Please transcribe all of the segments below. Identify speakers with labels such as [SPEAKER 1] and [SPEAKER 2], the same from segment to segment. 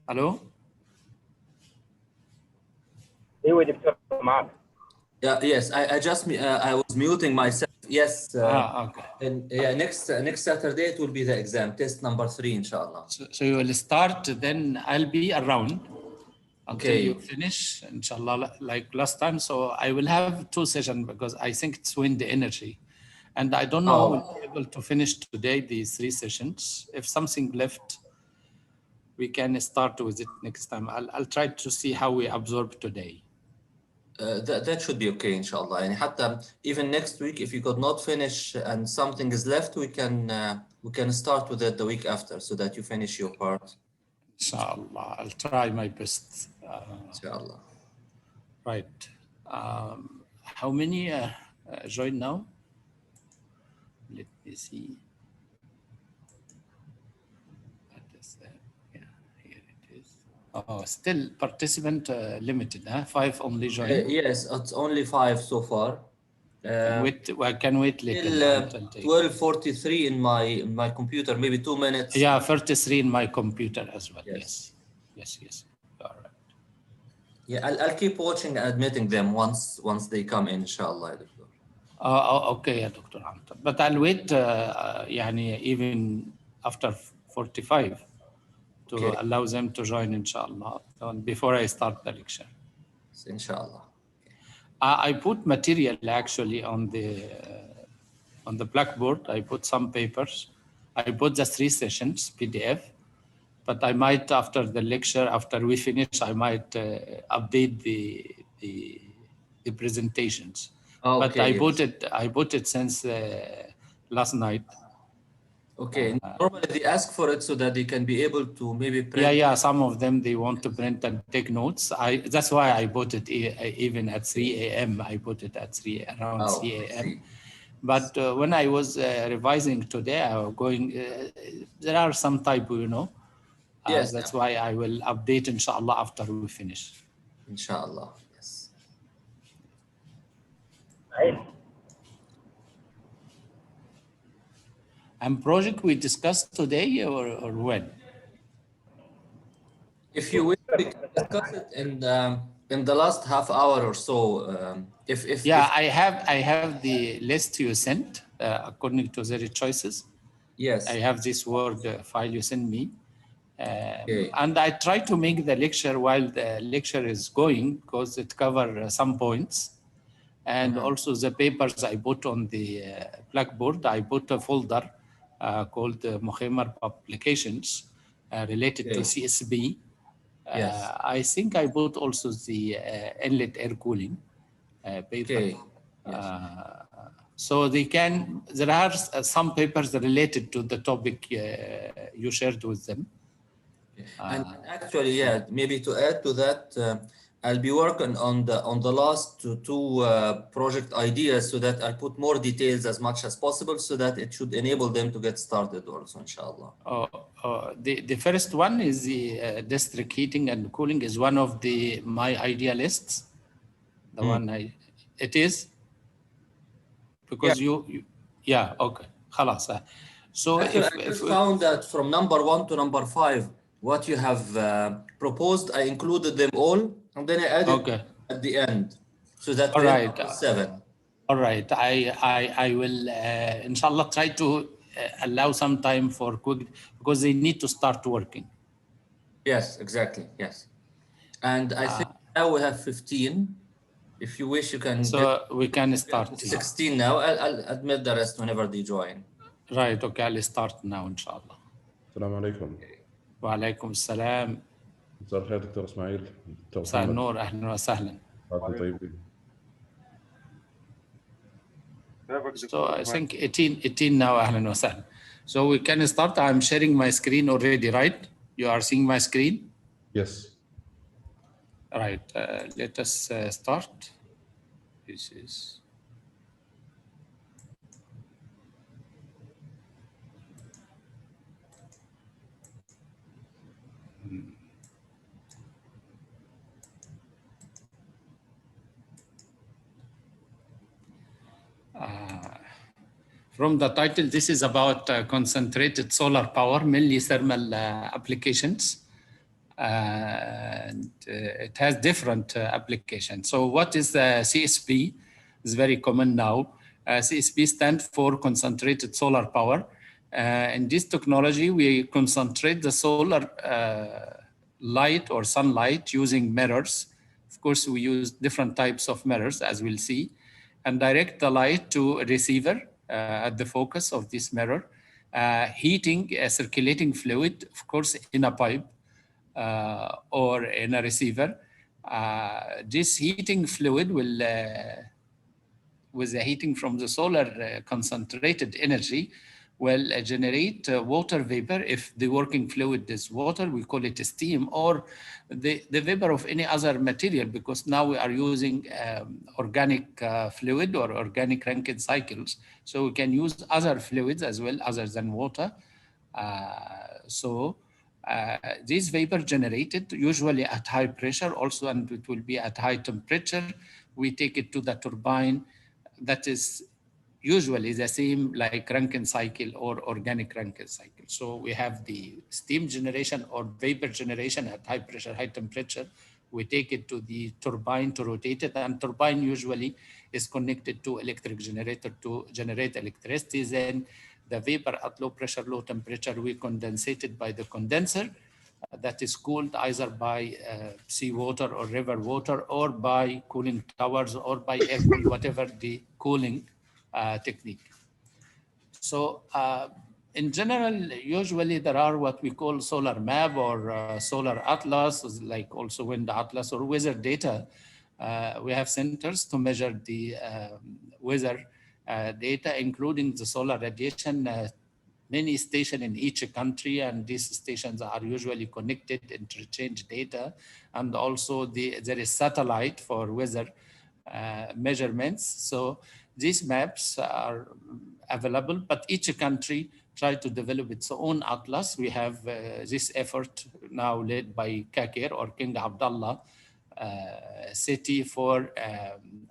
[SPEAKER 1] الو
[SPEAKER 2] ايوه يا دكتور معك.
[SPEAKER 3] Yeah, yes, I just I was muting myself. Yes.
[SPEAKER 1] Okay.
[SPEAKER 3] Next Saturday it will be the exam, test number 3, inshallah.
[SPEAKER 1] So you will start, then I'll be around until
[SPEAKER 3] Okay.
[SPEAKER 1] you finish, inshallah, like last time. So I will have 2 sessions because I think it's wind the energy. And I don't know we'll be able to finish today these 3 sessions. If something left, we can start with it next time. I'll try to see how we absorb today.
[SPEAKER 3] That should be okay, inshallah. And hatta even next week, if you could not finish and something is left, we can start with it the week after so that you finish your part.
[SPEAKER 1] Inshallah, I'll try my best.
[SPEAKER 3] Inshallah.
[SPEAKER 1] Right. How many join now? Let me see. Here it is. Oh, still participant limited, huh? 5 only join.
[SPEAKER 3] Yes, it's only 5 so far.
[SPEAKER 1] Can wait later.
[SPEAKER 3] Till 12:43 in my computer, maybe 2 minutes.
[SPEAKER 1] Yeah, 33 in my computer as well. Yes. All right.
[SPEAKER 3] Yeah, I'll keep watching and admitting them once they come in, inshallah.
[SPEAKER 1] Okay, Dr. Hunter. But I'll wait even after 45 to allow them to join, inshallah, before I start the lecture.
[SPEAKER 3] Inshallah.
[SPEAKER 1] I put material actually on the blackboard. I put some papers. I put the 3 sessions PDF, but I might, after the lecture, after we finish, I might update the presentations.
[SPEAKER 3] Okay,
[SPEAKER 1] but I put it since last night.
[SPEAKER 3] Okay. Normally they ask for it so that they can be able to maybe print.
[SPEAKER 1] Yeah. Some of them, they want to print and take notes. That's why I put it even at 3 a.m. I put it at around 3 a.m. But when I was revising today, I was going, there are some typo,
[SPEAKER 3] Yes.
[SPEAKER 1] That's why I will update, inshallah, after we finish.
[SPEAKER 3] Inshallah, yes.
[SPEAKER 2] Right.
[SPEAKER 1] And project we discussed today or when?
[SPEAKER 3] If you wish, we can discuss it in the last half hour or so.
[SPEAKER 1] I have the list you sent according to their choices.
[SPEAKER 3] Yes.
[SPEAKER 1] I have this Word file you sent me. And I try to make the lecture while the lecture is going because it covers some points. And also the papers I put on the blackboard, I put a folder called Muhammad Publications related to CSB.
[SPEAKER 3] Yes.
[SPEAKER 1] I think I put also the inlet air cooling paper.
[SPEAKER 3] Yes.
[SPEAKER 1] So there are some papers related to the topic you shared with them.
[SPEAKER 3] And actually, maybe to add to that, I'll be working on the last 2 project ideas so that I'll put more details as much as possible so that it should enable them to get started also, inshallah.
[SPEAKER 1] The first one is the district heating and cooling is one of my idea lists. The one it is? Because okay. خلاص. So
[SPEAKER 3] actually, I just found that from number 1 to number 5, what you have proposed, I included them all, and then I added at the end, so that we have 7.
[SPEAKER 1] All right, I will, inshallah, try to allow some time for quick, because they need to start working.
[SPEAKER 3] Yes, exactly, yes. And I think now we have 15. If you wish, you can.
[SPEAKER 1] So we can start.
[SPEAKER 3] 16 now. I'll admit the rest whenever they join.
[SPEAKER 1] Right, okay, I'll start now, inshallah.
[SPEAKER 4] السلام عليكم.
[SPEAKER 1] وعليكم السلام.
[SPEAKER 4] مساء الخير دكتور اسماعيل.
[SPEAKER 1] مساء النور، اهلا وسهلا.
[SPEAKER 4] طيبين.
[SPEAKER 1] So I think 18 now, اهلا وسهلا. So we can start. I'm sharing my screen already, right? You are seeing my screen?
[SPEAKER 4] Yes.
[SPEAKER 1] Right, let us start. This is. From the title, this is about concentrated solar power, mainly thermal applications. and it has different applications. So what is the CSP? It's very common now. CSP stands for concentrated solar power. In this technology, we concentrate the solar light or sunlight using mirrors. Of course, we use different types of mirrors, as we'll see, and direct the light to a receiver at the focus of this mirror, heating a circulating fluid, of course, in a pipe or in a receiver. This heating fluid will, with the heating from the solar concentrated energy, will generate water vapor. If the working fluid is water, we call it steam, or the vapor of any other material, because now we are using organic fluid or organic Rankine cycles. So we can use other fluids as well, other than water. This vapor generated usually at high pressure also, and it will be at high temperature. We take it to the turbine that is usually the same like Rankine cycle or organic Rankine cycle. So we have the steam generation or vapor generation at high pressure, high temperature. We take it to the turbine to rotate it, and turbine usually is connected to electric generator to generate electricity. Then the vapor at low pressure, low temperature, we condensate it by the condenser that is cooled either by seawater or river water, or by cooling towers, or by air cool, whatever the cooling technique. So in general, usually there are what we call solar map or solar atlas, like also wind atlas or weather data. We have centers to measure the weather data, including the solar radiation. Many stations in each country, and these stations are usually connected, interchange data, and also there is satellite for weather measurements. So these maps are available, but each country try to develop its own atlas. We have this effort now led by KAKIR, or King Abdullah City for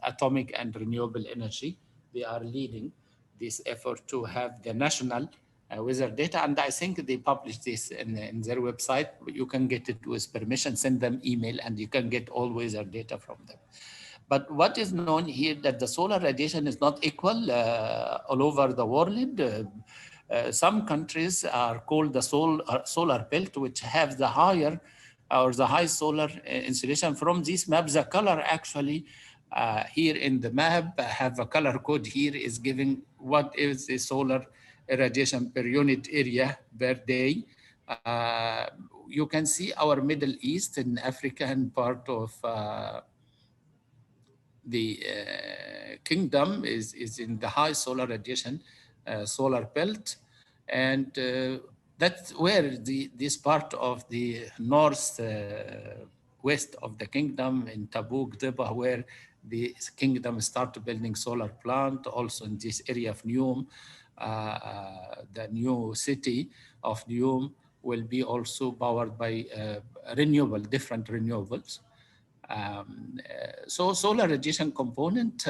[SPEAKER 1] Atomic and Renewable Energy. They are leading this effort to have the national weather data, and I think they publish this in their website. You can get it with permission, send them email, and you can get all weather data from them. But what is known here that the solar radiation is not equal all over the world. Some countries are called the solar belt, which have the higher or the high solar insolation. From these maps, the color actually here in the map have a color code here is giving what is the solar irradiation per unit area per day. You can see our Middle East and African part of the kingdom is in the high solar radiation solar belt, and that's where this part of the north west of the kingdom in Tabuk, Dibba, where the kingdom started building solar plant. Also in this area of Neom, the new city of Neom will be also powered by different renewables. So solar radiation component,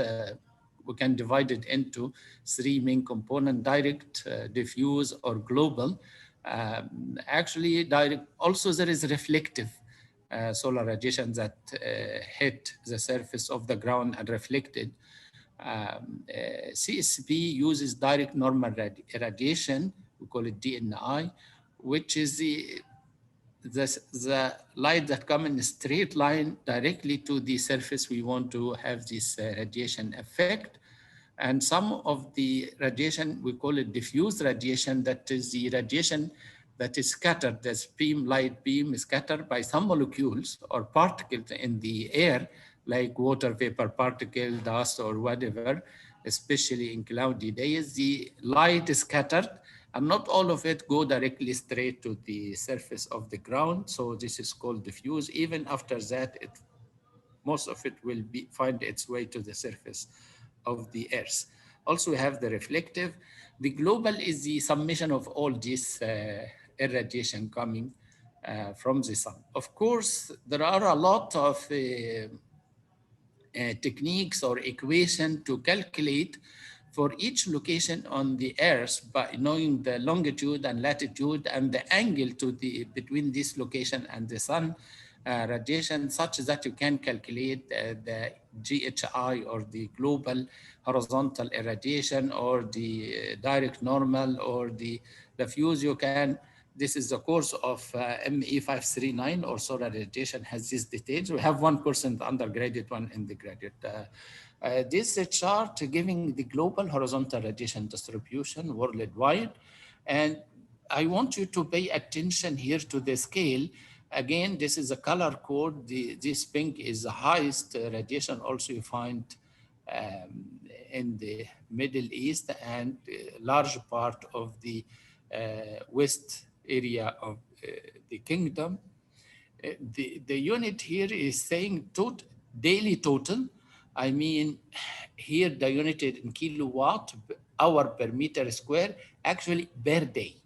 [SPEAKER 1] we can divide it into three main components: direct, diffuse, or global. Actually, direct. Also, there is reflective solar radiation that hit the surface of the ground and reflected. CSP uses direct normal radiation, we call it DNI, which is the light that comes in a straight line directly to the surface. We want to have this radiation effect. And some of the radiation, we call it diffuse radiation, that is the radiation that is scattered, this light beam is scattered by some molecules or particles in the air, like water vapor particle, dust, or whatever, especially in cloudy days. The light is scattered, and not all of it go directly straight to the surface of the ground. So this is called diffuse. Even after that, most of it will find its way to the surface of the earth. Also, we have the reflective. The global is the summation of all this irradiation coming from the sun. Of course, there are a lot of techniques or equation to calculate for each location on the Earth, by knowing the longitude and latitude and the angle between this location and the sun radiation, such that you can calculate the GHI, or the global horizontal irradiation, or the direct normal, or the diffuse. You can. This is the course of ME 539, or solar radiation, has these details. We have one course in the undergraduate, one in the graduate. This chart giving the global horizontal radiation distribution worldwide. And I want you to pay attention here to the scale. Again, this is a color code. This pink is the highest radiation also you find in the Middle East and large part of the west area of the kingdom. The unit here is saying daily total. I mean, here the unit in kilowatt hour per meter square, actually per day.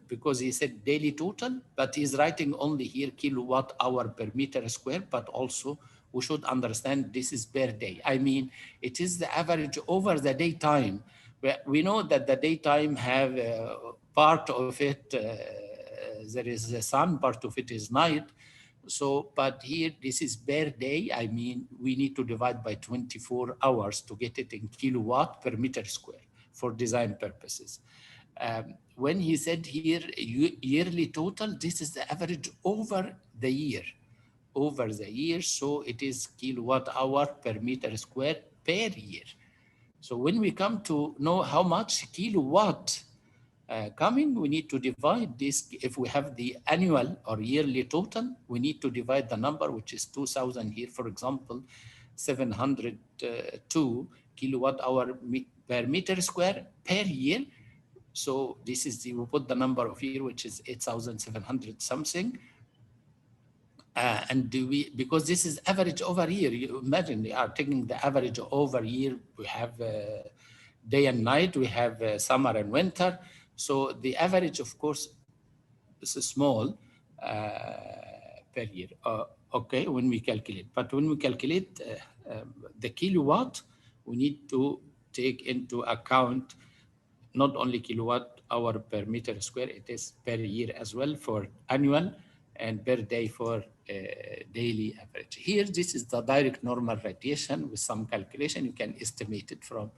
[SPEAKER 1] Because he said daily total, but he's writing only here kilowatt hour per meter square, but also we should understand this is per day. I mean, it is the average over the daytime. We know that the daytime have part of it, there is the sun, part of it is night. So, but here this is per day. I mean, we need to divide by 24 hours to get it in kilowatt per meter square for design purposes. When he said here yearly total, this is the average over the year. So it is kilowatt hour per meter square per year. So when we come to know how much kilowatt coming, we need to divide this. If we have the annual or yearly total, we need to divide the number, which is 2000 here, for example, 702 kilowatt hour per meter square per year. So this is we put the number of year, which is 8,700 something. And because this is average over year, you imagine they are taking the average over year. We have day and night, we have summer and winter. So the average, of course, is small per year. Okay, when we calculate. But when we calculate the kilowatt, we need to take into account not only kilowatt hour per meter square, it is per year as well for annual, and per day for daily average. Here, this is the direct normal radiation with some calculation. You can estimate it from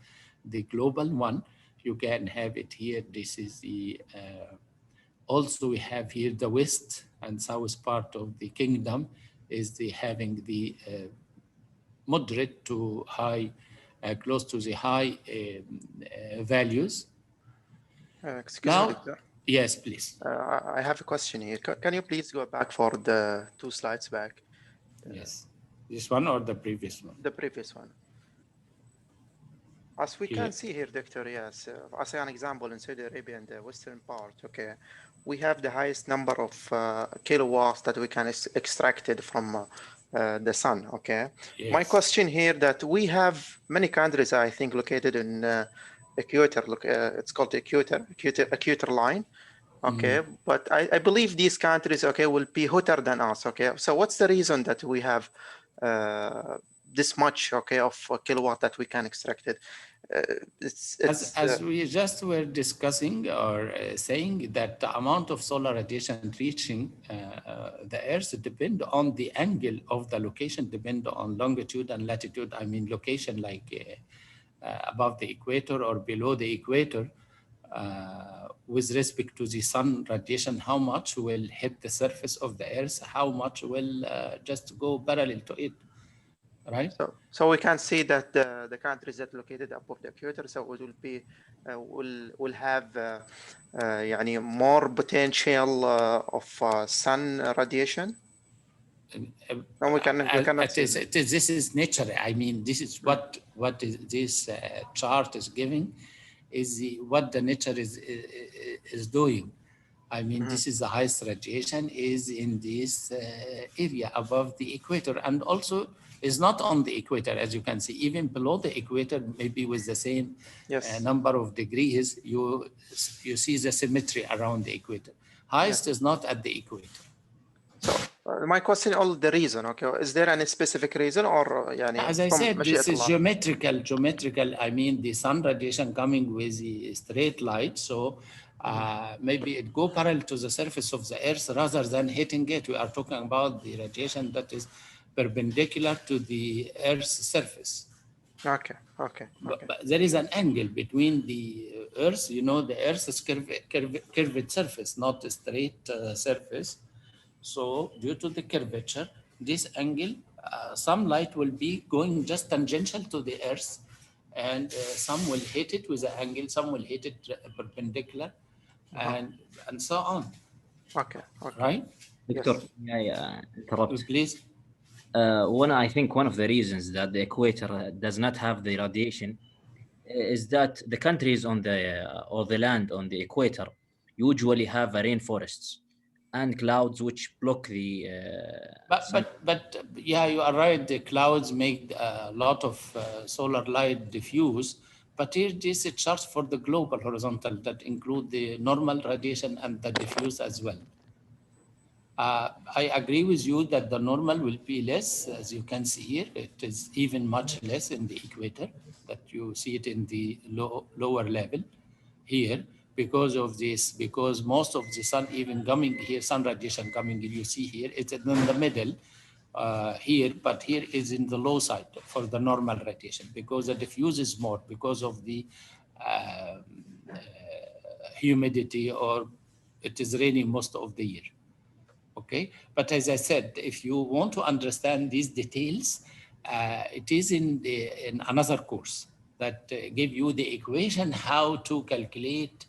[SPEAKER 1] the global one. You can have it here. This is the, also we have here the west and south part of the kingdom is the having the moderate to high, close to the high values.
[SPEAKER 5] Excuse me, Doctor.
[SPEAKER 1] Yes, please.
[SPEAKER 5] I have a question here. Can you please go back for the 2 slides back?
[SPEAKER 1] Yes. This one or the previous one?
[SPEAKER 5] The previous one. As we can see here, Doctor, yes, as an example, in Saudi Arabia and the western part, okay, we have the highest number of kilowatts that we can extract it from the sun, okay? Yes. My question here that we have many countries, I think, located in equator, it's called the equator line, okay? But I believe these countries, okay, will be hotter than us, okay? So what's the reason that we have this much, okay, of kilowatt that we can extract it?
[SPEAKER 1] As we just were discussing or saying that the amount of solar radiation reaching the Earth depend on the angle of the location, depend on longitude and latitude. I mean, location like above the equator or below the equator, with respect to the sun radiation, how much will hit the surface of the Earth, how much will just go parallel to it. Right.
[SPEAKER 5] So we can see that the countries that are located above the equator, so it will be will have يعني more potential of sun radiation.
[SPEAKER 1] No, we cannot this is nature. I mean, this is what this chart is giving, is what the nature is doing. I mean, this is the highest radiation is in this area above the equator, and also is not on the equator, as you can see, even below the equator, maybe with the same number of degrees, you see the symmetry around the equator. Highest is not at the equator.
[SPEAKER 5] My question, all the reason, okay? Is there any specific reason or
[SPEAKER 1] as I said, this is geometrical. I mean, the sun radiation coming with the straight light. So maybe it go parallel to the surface of the Earth rather than hitting it. We are talking about the radiation that is perpendicular to the Earth's surface.
[SPEAKER 5] Okay.
[SPEAKER 1] But there is an angle between the Earth, you know, the Earth is curved surface, not a straight surface. So due to the curvature, this angle, some light will be going just tangential to the Earth, and some will hit it with an angle, some will hit it perpendicular, and so on.
[SPEAKER 5] Okay.
[SPEAKER 1] Right?
[SPEAKER 6] Victor, may I interrupt?
[SPEAKER 1] Please.
[SPEAKER 6] I think one of the reasons that the equator does not have the radiation is that the countries on the or the land on the equator usually have rainforests and clouds which block the.
[SPEAKER 1] But yeah, you are right. The clouds make a lot of solar light diffuse. But here, this is just for the global horizontal that include the normal radiation and the diffuse as well. I agree with you that the normal will be less, as you can see here. It is even much less in the equator, that you see it in the lower level here because of this, because most of the sun even coming here, sun radiation coming, you see here, it's in the middle here, but here is in the low side for the normal radiation because the diffuse is more because of the humidity, or it is raining most of the year. Okay, but as I said, if you want to understand these details, it is in another course that give you the equation how to calculate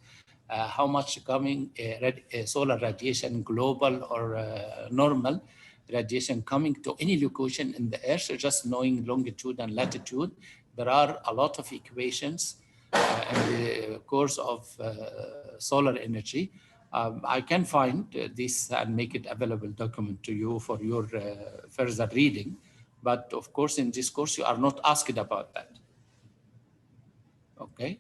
[SPEAKER 1] how much coming solar radiation, global or normal radiation coming to any location in the Earth, just knowing longitude and latitude. There are a lot of equations in the course of solar energy. I can find this and make it available document to you for your further reading. But of course, in this course, you are not asked about that. Okay.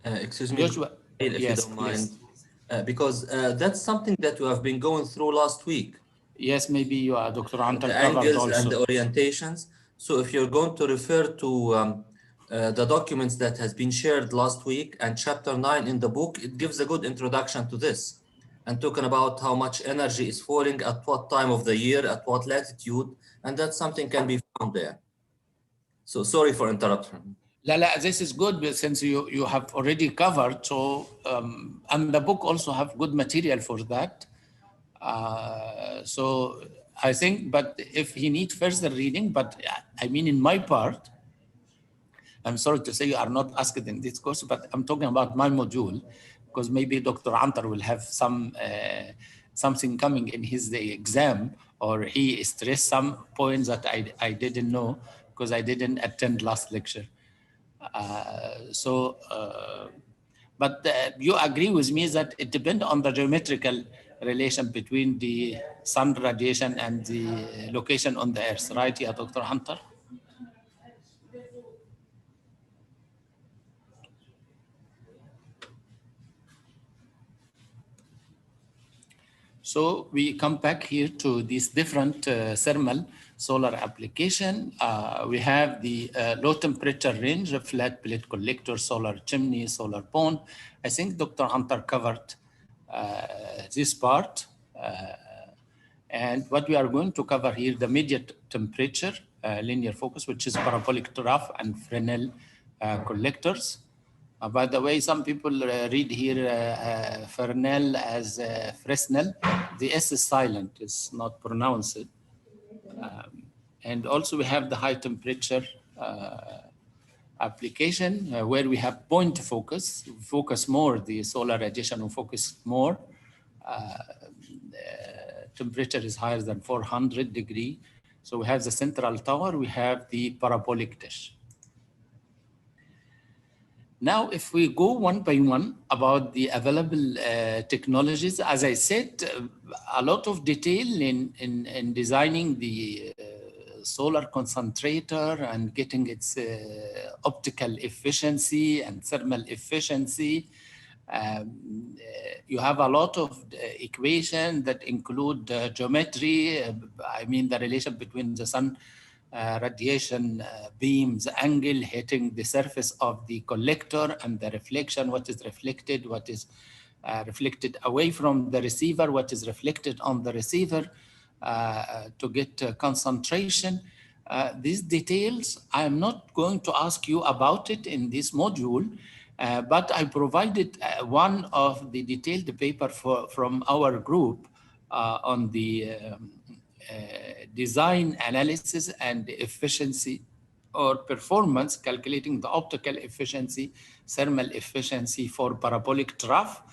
[SPEAKER 3] Excuse me,
[SPEAKER 1] Joshua,
[SPEAKER 3] if
[SPEAKER 1] yes,
[SPEAKER 3] you don't mind,
[SPEAKER 1] please.
[SPEAKER 3] because that's something that we have been going through last week.
[SPEAKER 1] Yes, maybe you are Dr. Antar
[SPEAKER 3] The
[SPEAKER 1] covered
[SPEAKER 3] angles
[SPEAKER 1] also.
[SPEAKER 3] and the orientations. So if you're going to refer to the documents that has been shared last week and chapter 9 in the book, it gives a good introduction to this and talking about how much energy is falling at what time of the year, at what latitude, and that something can be found there. So sorry for interrupting.
[SPEAKER 1] This is good, but since you have already covered, so and the book also have good material for that. So I think, but if he needs further reading, but I mean, in my part, I'm sorry to say you are not asked in this course, but I'm talking about my module, because maybe Dr. Antar will have some something coming in his exam, or he stressed some points that I didn't know because I didn't attend last lecture. But you agree with me that it depends on the geometrical relation between the sun radiation and the location on the Earth, right, yeah, Dr. Hunter? So we come back here to these different thermal solar application. We have the low temperature range, flat plate collector, solar chimney, solar pond. I think Dr. Hunter covered this part. And what we are going to cover here, the immediate temperature, linear focus, which is parabolic trough and Fresnel collectors. By the way, some people read here Fresnel as Fresnel. The S is silent, it's not pronounced. And also we have the high temperature application where we have point focus, focus more, the solar radiation will focus more. Temperature is higher than 400 degrees. So we have the central tower, we have the parabolic dish. Now, if we go one by one about the available technologies, as I said, a lot of detail in designing the solar concentrator and getting its optical efficiency and thermal efficiency. You have a lot of equations that include geometry. I mean, the relation between the sun radiation beams angle hitting the surface of the collector and the reflection, what is reflected, what is reflected away from the receiver, what is reflected on the receiver to get concentration. These details, I am not going to ask you about it in this module, but I provided one of the detailed paper from our group on the design analysis and efficiency or performance, calculating the optical efficiency, thermal efficiency for parabolic trough.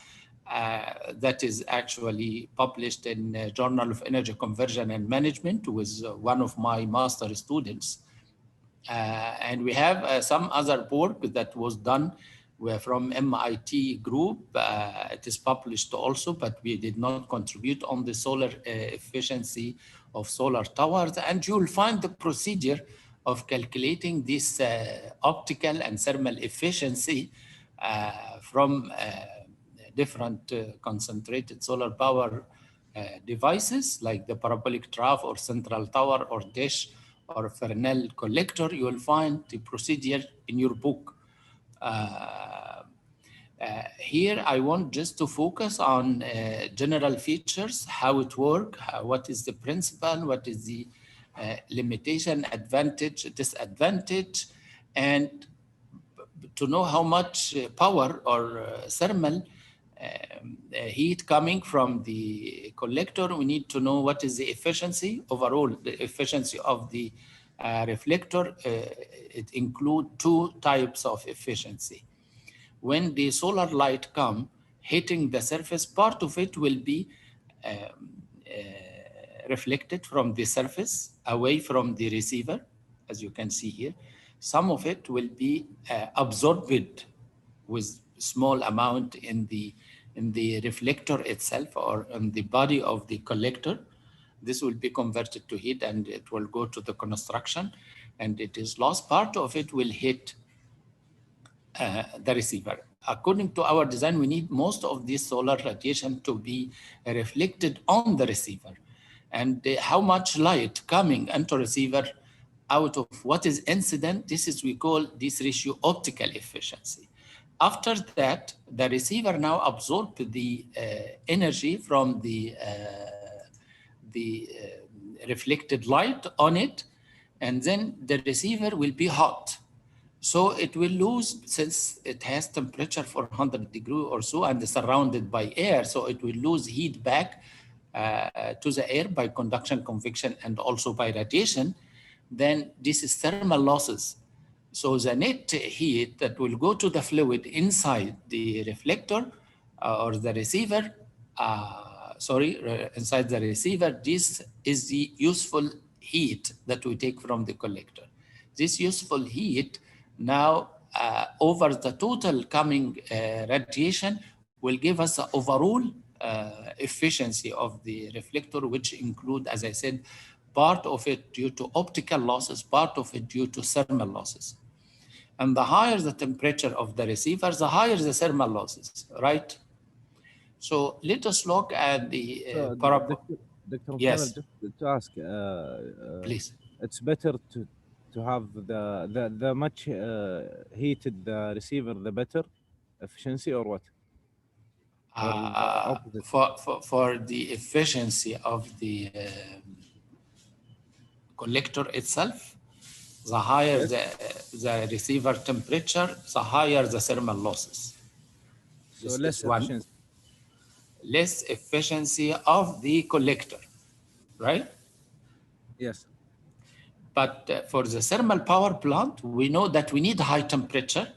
[SPEAKER 1] That is actually published in Journal of Energy Conversion and Management with one of my master students. And we have some other work that was done from MIT group. It is published also, but we did not contribute on the solar efficiency of solar towers. And you will find the procedure of calculating this optical and thermal efficiency from different concentrated solar power devices like the parabolic trough or central tower or dish or Fresnel collector. You will find the procedure in your book. Here, I want just to focus on general features, how it works, what is the principle, what is the limitation, advantage, disadvantage, and to know how much power or thermal heat coming from the collector. We need to know what is the efficiency, overall the efficiency of the reflector. It includes two types of efficiency. When the solar light come hitting the surface, part of it will be reflected from the surface away from the receiver, as you can see here. Some of it will be absorbed with small amount in the reflector itself or in the body of the collector. This will be converted to heat and it will go to the construction, and it is lost. Part of it will hit the receiver. According to our design, we need most of this solar radiation to be reflected on the receiver. And how much light coming into receiver out of what is incident, this is, we call this ratio optical efficiency. After that, the receiver now absorbs the energy from the reflected light on it, and then the receiver will be hot. So it will lose, since it has temperature 400 degrees or so and is surrounded by air, so it will lose heat back to the air by conduction, convection, and also by radiation. Then this is thermal losses. So the net heat that will go to the fluid inside the reflector or the receiver, inside the receiver, this is the useful heat that we take from the collector. This useful heat now over the total coming radiation will give us an overall efficiency of the reflector, which include, as I said, part of it due to optical losses, part of it due to thermal losses. And the higher the temperature of the receiver, the higher the thermal losses, right? So let us look at the
[SPEAKER 7] Dr.
[SPEAKER 1] Yes.
[SPEAKER 7] Just to ask,
[SPEAKER 1] please.
[SPEAKER 7] It's better to have the much heated the receiver, the better efficiency, or what?
[SPEAKER 1] For the efficiency of the collector itself, the higher the receiver temperature, the higher the thermal losses.
[SPEAKER 7] So less efficiency.
[SPEAKER 1] Less efficiency of the collector, right?
[SPEAKER 7] Yes.
[SPEAKER 1] But for the thermal power plant, we know that we need high temperature,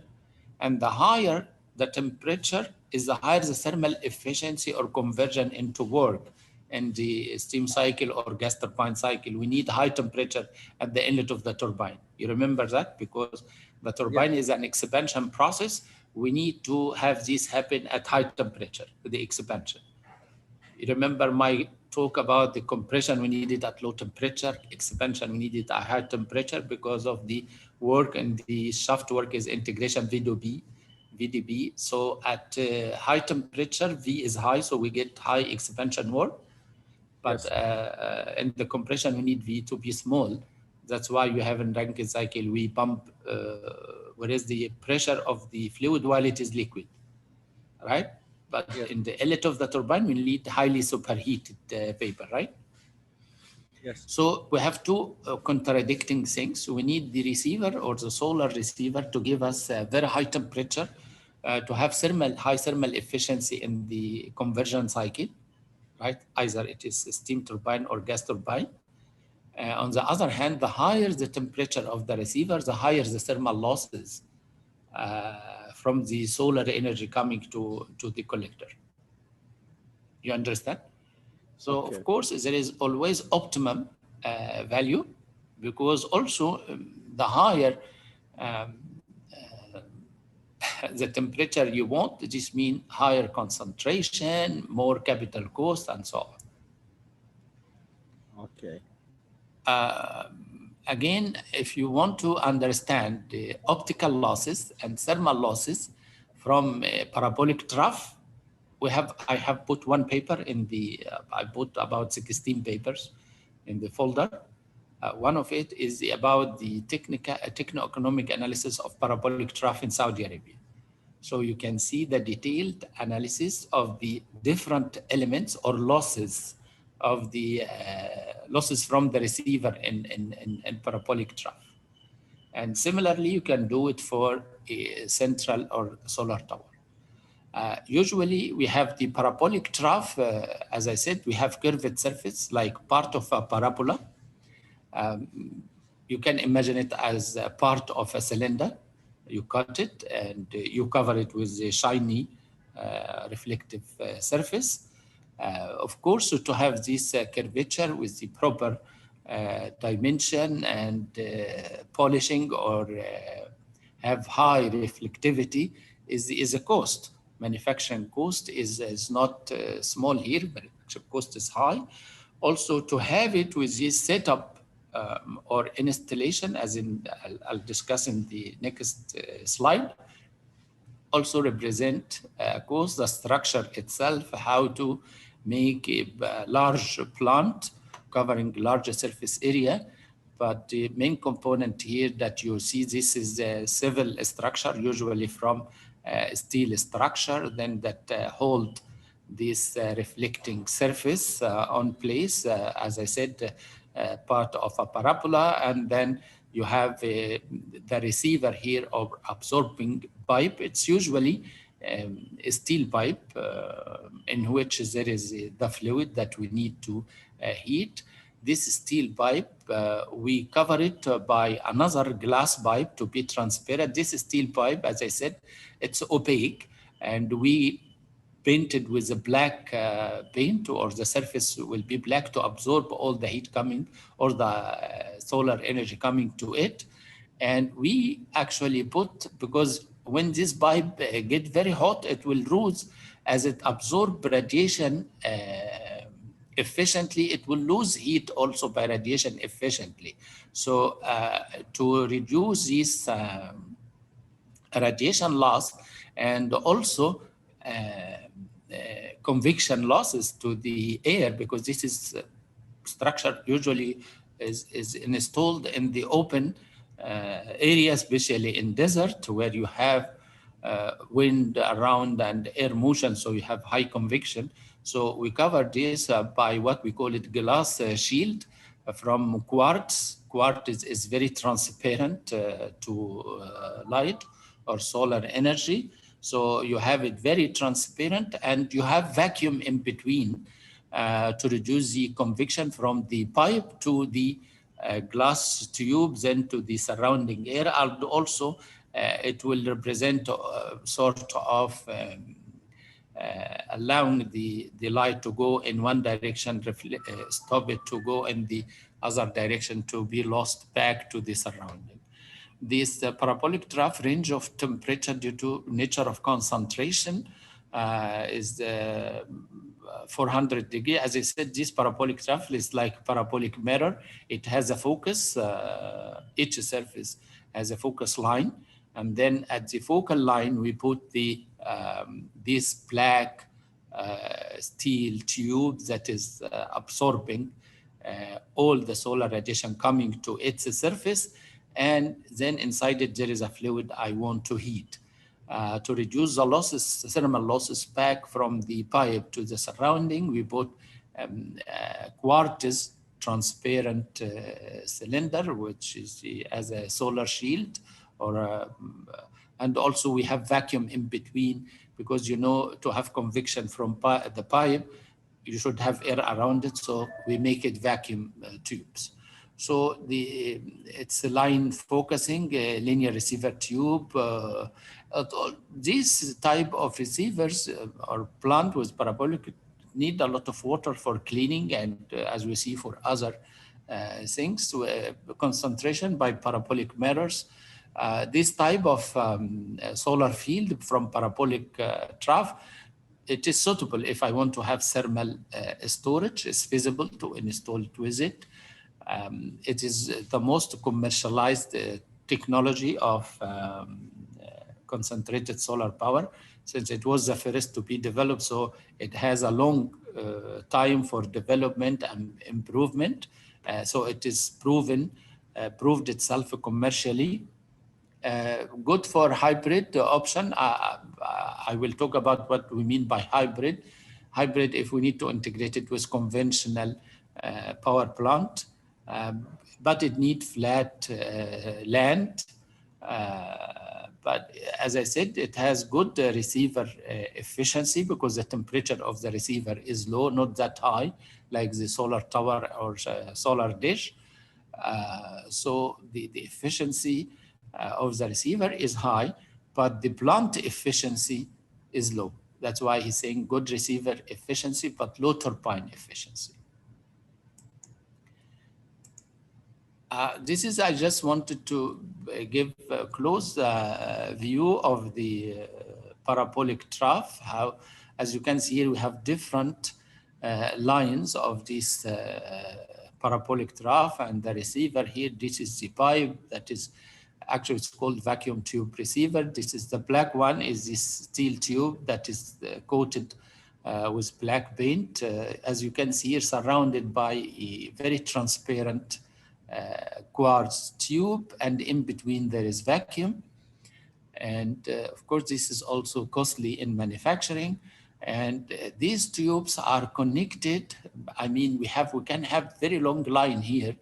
[SPEAKER 1] and the higher the temperature is the higher the thermal efficiency or conversion into work. In the steam cycle or gas turbine cycle, we need high temperature at the inlet of the turbine. You remember that? Because the turbine is an expansion process. We need to have this happen at high temperature, the expansion. You remember my talk about the compression, we need it at low temperature, expansion, we need it at high temperature because of the work, and the shaft work is integration V to B. VDB. So at high temperature, V is high, so we get high expansion work. But in the compression, we need V to be small. That's why you have in Rankine cycle, we pump, whereas the pressure of the fluid while it is liquid, right? But in the inlet of the turbine, we need highly superheated vapor, right?
[SPEAKER 7] Yes.
[SPEAKER 1] So we have two contradicting things. We need the receiver or the solar receiver to give us a very high temperature, to have high thermal efficiency in the conversion cycle, right? Either it is a steam turbine or gas turbine. On the other hand, the higher the temperature of the receiver, the higher the thermal losses from the solar energy coming to the collector. You understand? So of course, there is always optimum value, because also the higher the temperature you want, this means higher concentration, more capital cost, and so on.
[SPEAKER 7] Okay.
[SPEAKER 1] Again, if you want to understand the optical losses and thermal losses from a parabolic trough, I have put one paper in the, I put about 16 papers in the folder. One of it is about the techno-economic analysis of parabolic trough in Saudi Arabia. So you can see the detailed analysis of the different elements or losses of the losses from the receiver in parabolic trough. And similarly, you can do it for a central or solar tower. Usually we have the parabolic trough, as I said, we have curved surface like part of a parabola. You can imagine it as a part of a cylinder. You cut it and you cover it with a shiny reflective surface. Of course, to have this curvature with the proper dimension and polishing or have high reflectivity is a cost. Manufacturing cost is not small here, but manufacturing cost is high. Also, to have it with this setup or installation, as in I'll discuss in the next slide, also represent cost, the structure itself, how to make a large plant covering larger surface area. But the main component here that you see, this is a civil structure, usually from steel structure, then that hold this reflecting surface on place, as I said, part of a parabola, and then you have the receiver here or absorbing pipe. It's usually a steel pipe in which there is the fluid that we need to heat. This steel pipe, we cover it by another glass pipe to be transparent. This steel pipe, as I said, it's opaque, and we painted with a black paint, or the surface will be black to absorb all the heat coming or the solar energy coming to it. And we actually put, because when this pipe get very hot, it will lose, as it absorbs radiation efficiently, it will lose heat also by radiation efficiently. So to reduce this radiation loss and also convection losses to the air, because this is structure usually is installed in the open area, especially in desert where you have wind around and air motion, so you have high convection. So we cover this by what we call it glass shield from quartz. Quartz is very transparent to light or solar energy. So you have it very transparent, and you have vacuum in between to reduce the convection from the pipe to the glass tube, then to the surrounding air. And also it will represent sort of allowing the light to go in one direction, stop it to go in the other direction, to be lost back to the surrounding. This parabolic trough range of temperature due to nature of concentration is 400 degrees. As I said, this parabolic trough is like parabolic mirror. It has a focus, each surface has a focus line, And then at the focal line, we put this black steel tube that is absorbing all the solar radiation coming to its surface. And then inside it, there is a fluid I want to heat. To reduce the losses, thermal losses back from the pipe to the surrounding, we put quartz transparent cylinder, which is as a solar shield, and also we have vacuum in between, because to have convection from the pipe, you should have air around it, so we make it vacuum tubes. So it's a line focusing, linear receiver tube. These type of receivers are plant with parabolic need a lot of water for cleaning, and as we see for other things, concentration by parabolic mirrors. This type of solar field from parabolic trough, it is suitable if I want to have thermal storage. It's feasible to install it with it. It is the most commercialized technology of concentrated solar power, since it was the first to be developed. So it has a long time for development and improvement. So it is proved itself commercially. Good for hybrid option. I will talk about what we mean by hybrid. Hybrid, if we need to integrate it with conventional power plant, but it needs flat land. But as I said, it has good receiver efficiency, because the temperature of the receiver is low, not that high, like the solar tower or solar dish. So the efficiency of the receiver is high, but the plant efficiency is low. That's why he's saying good receiver efficiency, but low turbine efficiency. This is, I just wanted to give a close view of the parabolic trough. How, as you can see here, we have different lines of this parabolic trough, and the receiver here, this is the pipe that is, actually it's called vacuum tube receiver. This is the black one, is this steel tube that is coated with black paint. As you can see here, surrounded by a very transparent quartz tube, and in between there is vacuum. And of course, this is also costly in manufacturing. And these tubes are connected. I mean, we can have very long line here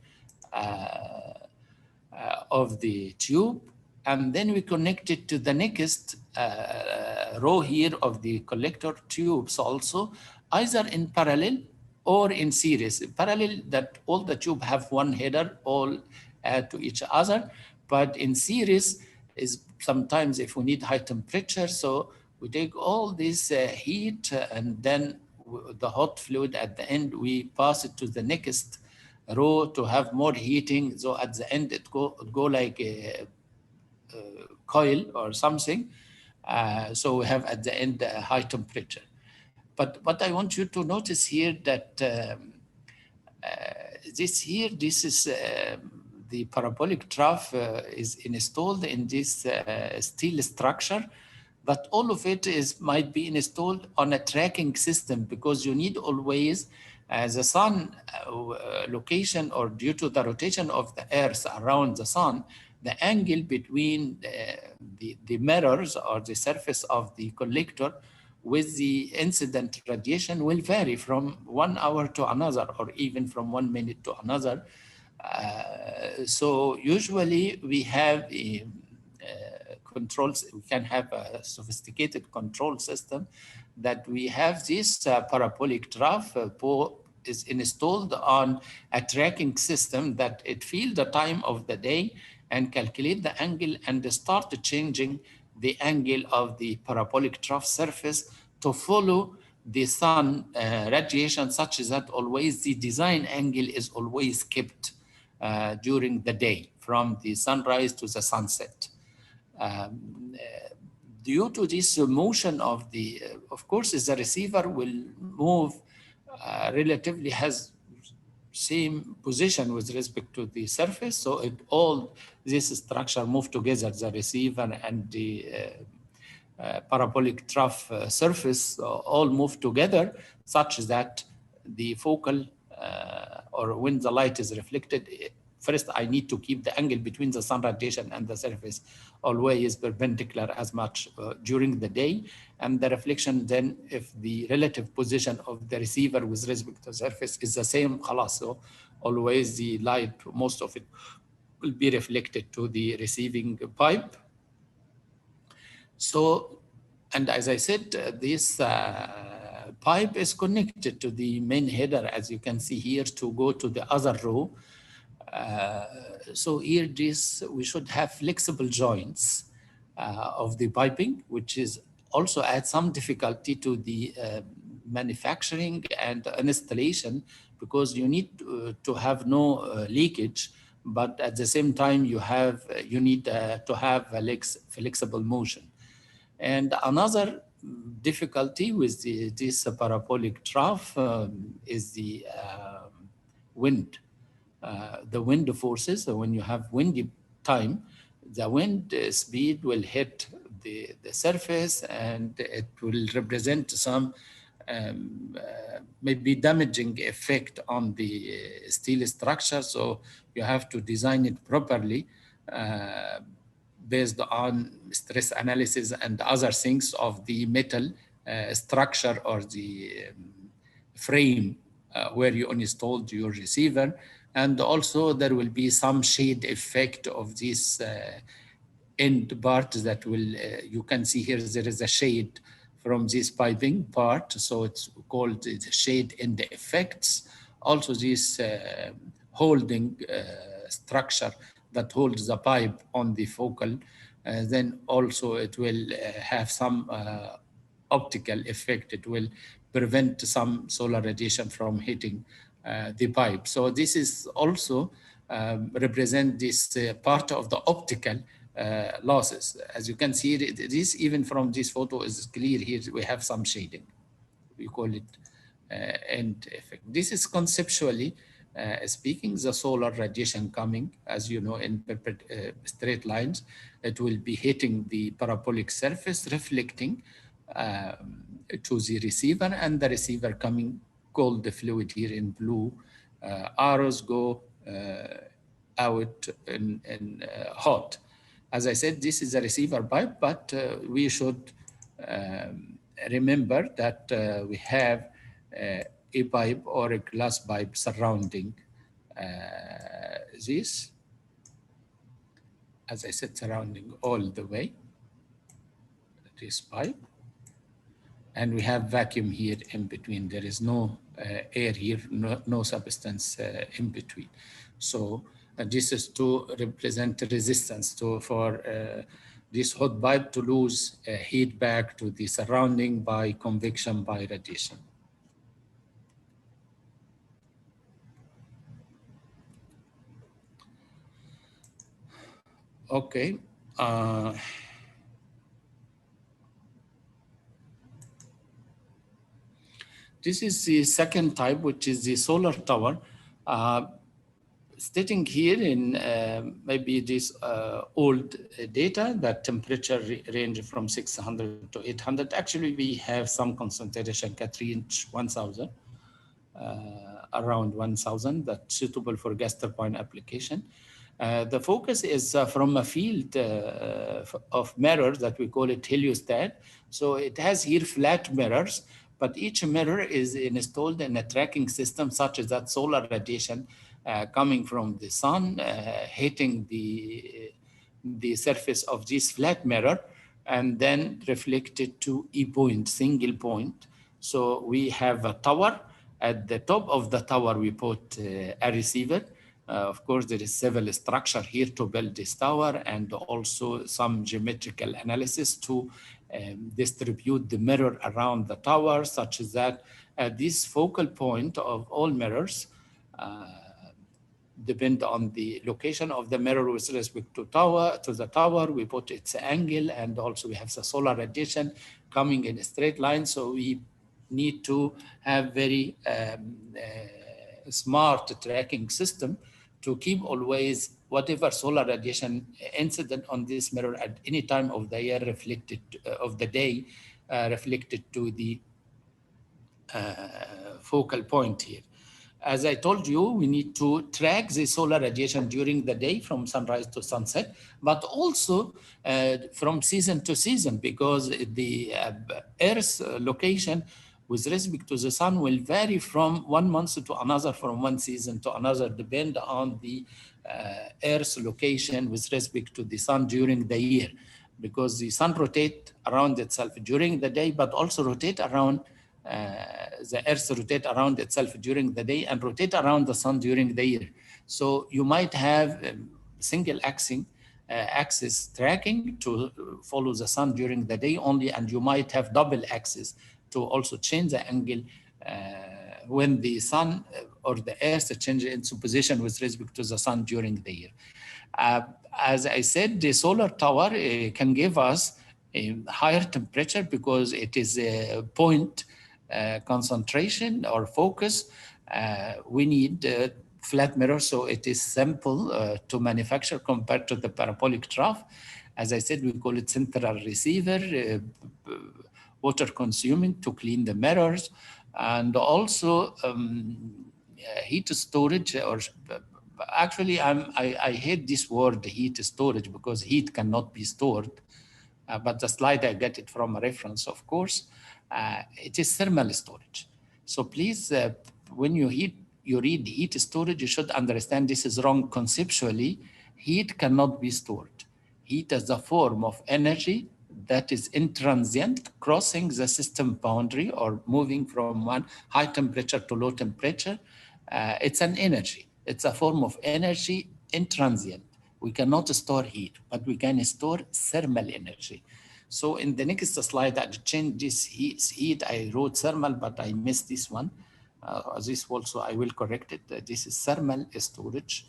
[SPEAKER 1] of the tube, and then we connect it to the next row here of the collector tubes also, either in parallel or in series. In parallel, that all the tube have one header, all add to each other, but in series is sometimes if we need high temperature, so we take all this heat, and then the hot fluid at the end, we pass it to the next row to have more heating. So at the end, it go like a coil or something. So we have at the end a high temperature. But what I want you to notice here that this is the parabolic trough is installed in this steel structure, but all of it might be installed on a tracking system, because you need always the sun location, or due to the rotation of the earth around the sun, the angle between the mirrors or the surface of the collector with the incident radiation will vary from 1 hour to another, or even from 1 minute to another. So usually we have controls. We can have a sophisticated control system that we have this parabolic trough is installed on a tracking system that it feels the time of the day and calculate the angle and start changing the angle of the parabolic trough surface to follow the sun radiation, such that always the design angle is always kept during the day from the sunrise to the sunset. Due to this motion of the, of course, the receiver will move relatively, has same position with respect to the surface. So all this structure move together, the receiver and the parabolic trough surface all move together such that the focal or when the light is reflected, first I need to keep the angle between the sun radiation and the surface always perpendicular as much during the day, and the reflection then, if the relative position of the receiver with respect to the surface is the same, so always the light, most of it will be reflected to the receiving pipe. So, and as I said, this pipe is connected to the main header, as you can see here, to go to the other row. So here, we should have flexible joints of the piping, which is also add some difficulty to the manufacturing and installation, because you need to have no leakage, but at the same time you need to have a flexible motion. And another difficulty with this parabolic trough is the wind. The wind forces. So when you have windy time, the wind speed will hit the surface, and it will represent some maybe damaging effect on the steel structure. So you have to design it properly based on stress analysis and other things of the metal structure or the frame where you installed your receiver. And also there will be some shade effect of this end part that will, you can see here, there is a shade from this piping part. So it's called the shade end effects. Also this holding structure that holds the pipe on the focal, then also it will have some optical effect. It will prevent some solar radiation from hitting the pipe. So this is also represent this part of the optical losses. As you can see, this even from this photo is clear here, we have some shading. We call it end effect. This is conceptually speaking, the solar radiation coming, as you know, in straight lines. It will be hitting the parabolic surface, reflecting to the receiver, and the receiver coming, called the fluid here in blue. Arrows go out in hot. As I said, this is a receiver pipe, but we should remember that we have a pipe or a glass pipe surrounding this. As I said, surrounding all the way this pipe. And we have vacuum here in between. There is no air here, no substance in between. So this is to represent resistance for this hot pipe to lose heat back to the surrounding by convection by radiation. Okay. This is the second type, which is the solar tower. Stating here in maybe this old data that temperature range from 600 to 800. Actually, we have some concentration can reach 1,000, around 1,000, that's suitable for gas turbine application. The focus is from a field of mirrors that we call it heliostat. So it has here flat mirrors, but each mirror is installed in a tracking system such as that solar radiation coming from the sun, hitting the surface of this flat mirror, and then reflected to a point, single point. So we have a tower. At the top of the tower, we put a receiver. Of course, there is civil structure here to build this tower, and also some geometrical analysis to distribute the mirror around the tower, such that at this focal point of all mirrors, depend on the location of the mirror with respect to the tower, we put its angle, and also we have the solar radiation coming in a straight line. So we need to have very smart tracking system to keep always whatever solar radiation incident on this mirror at any time of the year reflected of the day reflected to the focal point here. As I told you, we need to track the solar radiation during the day from sunrise to sunset, but also from season to season, because the Earth's location with respect to the sun will vary from 1 month to another, from one season to another, depend on the Earth's location with respect to the sun during the year, because the sun rotates around itself during the day, but also rotate around the Earth rotate around itself during the day and rotate around the sun during the year. So you might have single axis tracking to follow the sun during the day only, and you might have double axis to also change the angle when the sun or the Earth changes its position with respect to the sun during the year. As I said, the solar tower can give us a higher temperature because it is a point concentration or focus. We need flat mirror, so it is simple to manufacture compared to the parabolic trough. As I said, we call it central receiver, water consuming to clean the mirrors, and also heat storage, or actually I hate this word heat storage because heat cannot be stored, but the slide I get it from a reference, of course. It is thermal storage. So please, when you read heat storage, you should understand this is wrong conceptually. Heat cannot be stored. Heat is a form of energy that is intransient, crossing the system boundary or moving from one high temperature to low temperature. It's an energy. It's a form of energy intransient. We cannot store heat, but we can store thermal energy. So in the next slide, I changed this heat. I wrote thermal, but I missed this one. This also, I will correct it. This is thermal storage.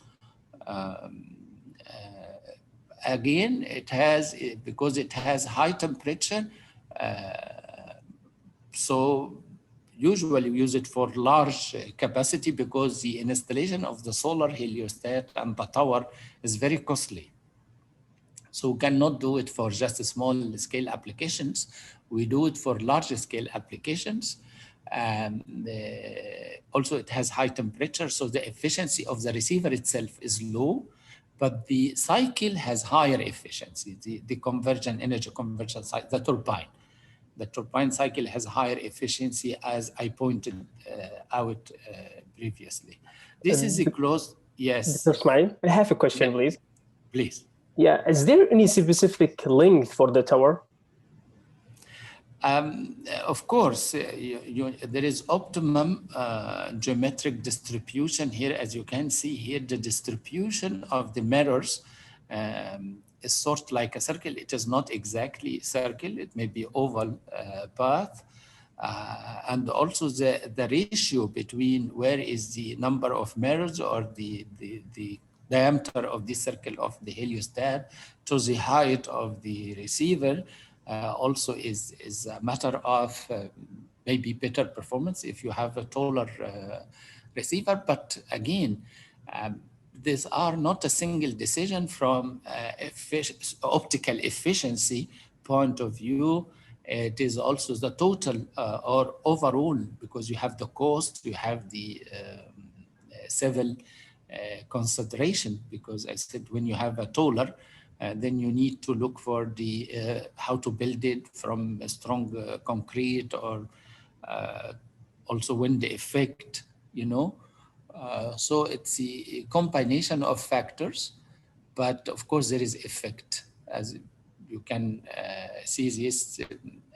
[SPEAKER 1] Again, it has, because it has high temperature, so usually we use it for large capacity because the installation of the solar heliostat and the tower is very costly. So we cannot do it for just small scale applications. We do it for large scale applications. Also it has high temperature, so the efficiency of the receiver itself is low, but the cycle has higher efficiency, the conversion, energy conversion cycle, the turbine. The turbine cycle has higher efficiency, as I pointed out previously. This is a closed, yes.
[SPEAKER 8] Dr. Ismail, I have a question, please.
[SPEAKER 1] Please.
[SPEAKER 8] Yeah, is there any specific length for the tower?
[SPEAKER 1] Of course, there is optimum geometric distribution here. As you can see here, the distribution of the mirrors is sort of like a circle. It is not exactly circle. It may be oval path. And also the ratio between where is the number of mirrors or the diameter of the circle of the heliostat to the height of the receiver also is a matter of maybe better performance if you have a taller receiver. But again, these are not a single decision from optical efficiency point of view. It is also the total or overall, because you have the cost, you have the civil consideration, because I said when you have a taller, then you need to look for the how to build it from a strong concrete, or also wind effect, you know. So it's a combination of factors, but of course there is effect, as you can see this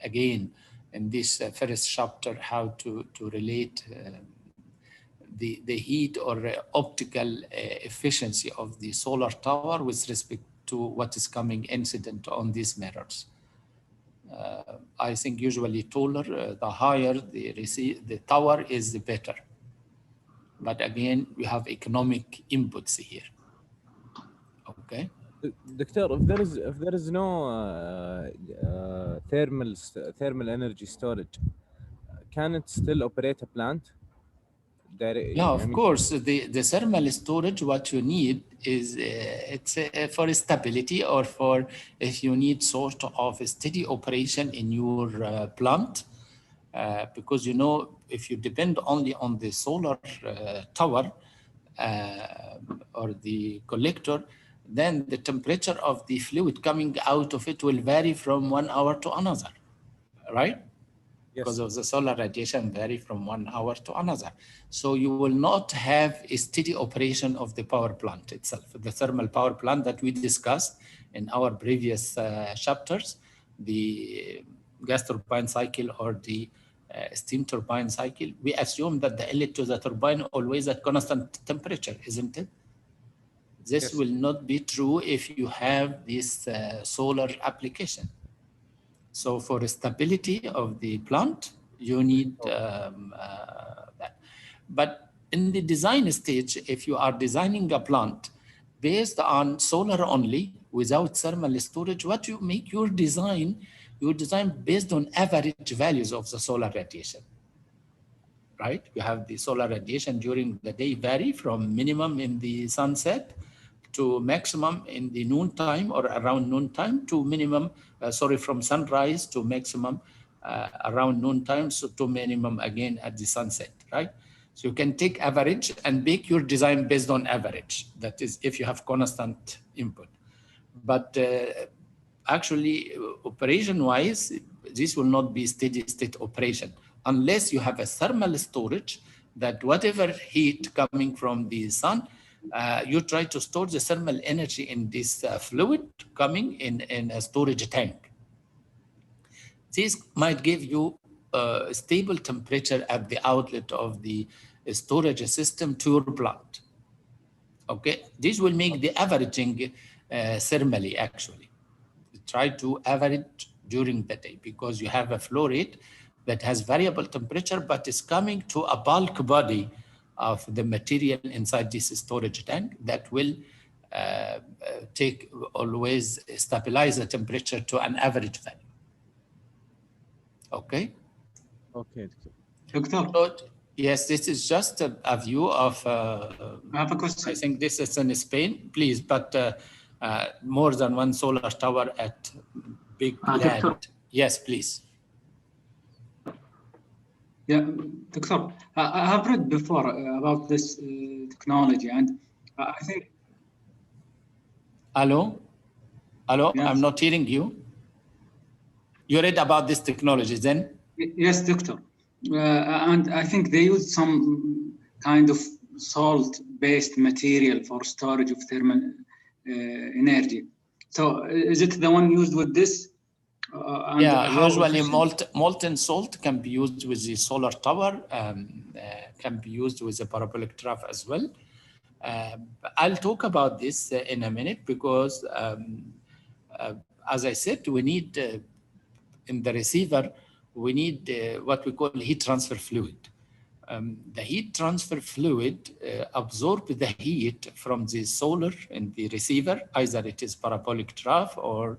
[SPEAKER 1] again in this first chapter, how to relate the heat or optical efficiency of the solar tower with respect to what is coming incident on these mirrors. I think usually taller, the higher the tower is, the better. But again, we have economic inputs here. Okay.
[SPEAKER 7] Doctor, if there is no thermal energy storage, can it still operate a plant?
[SPEAKER 1] Yeah, of course. The thermal storage, what you need is it's for stability, or for if you need sort of a steady operation in your plant, because you know, if you depend only on the solar tower or the collector, then the temperature of the fluid coming out of it will vary from 1 hour to another, right? Because of the solar radiation vary from 1 hour to another. So you will not have a steady operation of the power plant itself. The thermal power plant that we discussed in our previous chapters, the gas turbine cycle or the steam turbine cycle, we assume that the inlet to the turbine always at constant temperature, isn't it? This will not be true if you have this solar application. So for stability of the plant, you need that. But in the design stage, if you are designing a plant based on solar only, without thermal storage, what you make your design based on average values of the solar radiation, right? You have the solar radiation during the day vary from minimum in the sunset to maximum in the noon time or around noon time to minimum, from sunrise to maximum around noon time, so to minimum again at the sunset, right? So you can take average and make your design based on average. That is if you have constant input. But actually, operation-wise, this will not be steady state operation unless you have a thermal storage that whatever heat coming from the sun, you try to store the thermal energy in this fluid coming in a storage tank. This might give you a stable temperature at the outlet of the storage system to your plant. Okay, this will make the averaging thermally actually. Try to average during the day because you have a flow rate that has variable temperature, but is coming to a bulk body of the material inside this storage tank that will always stabilize the temperature to an average value. Okay?
[SPEAKER 7] Okay.
[SPEAKER 9] Doctor?
[SPEAKER 1] So, yes, this is just a view of,
[SPEAKER 9] I have a question.
[SPEAKER 1] I think this is in Spain, please, but more than one solar tower at big land.
[SPEAKER 9] Doctor?
[SPEAKER 1] Yes, please.
[SPEAKER 9] Yeah, Doctor, I have read before about this technology, and I think...
[SPEAKER 1] Hello? Hello,
[SPEAKER 9] yes.
[SPEAKER 1] I'm not hearing you. You read about this technology then?
[SPEAKER 9] Yes, Doctor. And I think they use some kind of salt-based material for storage of thermal energy. So is it the one used with this?
[SPEAKER 1] Yeah, usually molten salt can be used with the solar tower, can be used with the parabolic trough as well. I'll talk about this in a minute because, as I said, we need, in the receiver, we need what we call heat transfer fluid. The heat transfer fluid absorbs the heat from the solar in the receiver, either it is parabolic trough or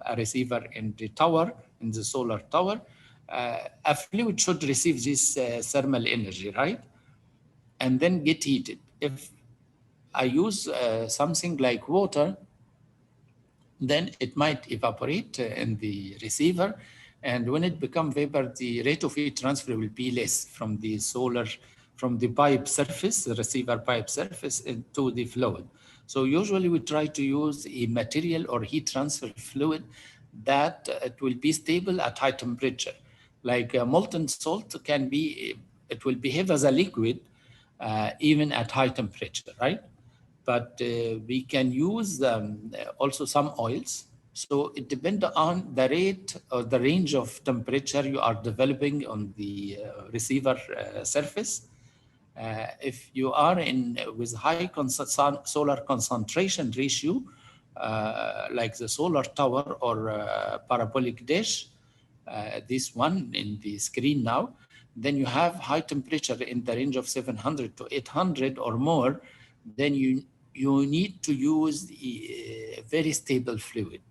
[SPEAKER 1] a receiver in the tower, in the solar tower. A fluid should receive this thermal energy, right? And then get heated. If I use something like water, then it might evaporate in the receiver. And when it becomes vapor, the rate of heat transfer will be less from the solar, from the pipe surface, the receiver pipe surface into the fluid. So usually we try to use a material or heat transfer fluid that it will be stable at high temperature. Like molten salt can be, it will behave as a liquid even at high temperature, right? But we can use also some oils. So it depends on the rate or the range of temperature you are developing on the receiver surface. If you are in with high solar concentration ratio, like the solar tower or parabolic dish, this one in the screen now, then you have high temperature in the range of 700 to 800 or more, then you need to use a very stable fluid.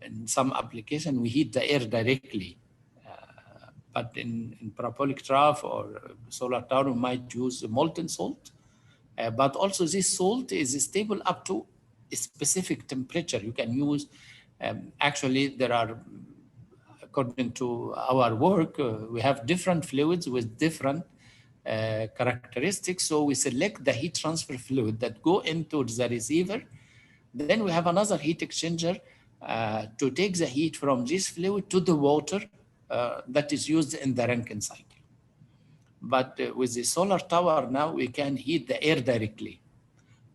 [SPEAKER 1] In some application, we heat the air directly but in parabolic trough or solar tower, we might use molten salt. But also this salt is stable up to a specific temperature. You can use, actually there are, according to our work, we have different fluids with different characteristics. So we select the heat transfer fluid that go into the receiver. Then we have another heat exchanger to take the heat from this fluid to the water that is used in the Rankine cycle. But with the solar tower now, we can heat the air directly.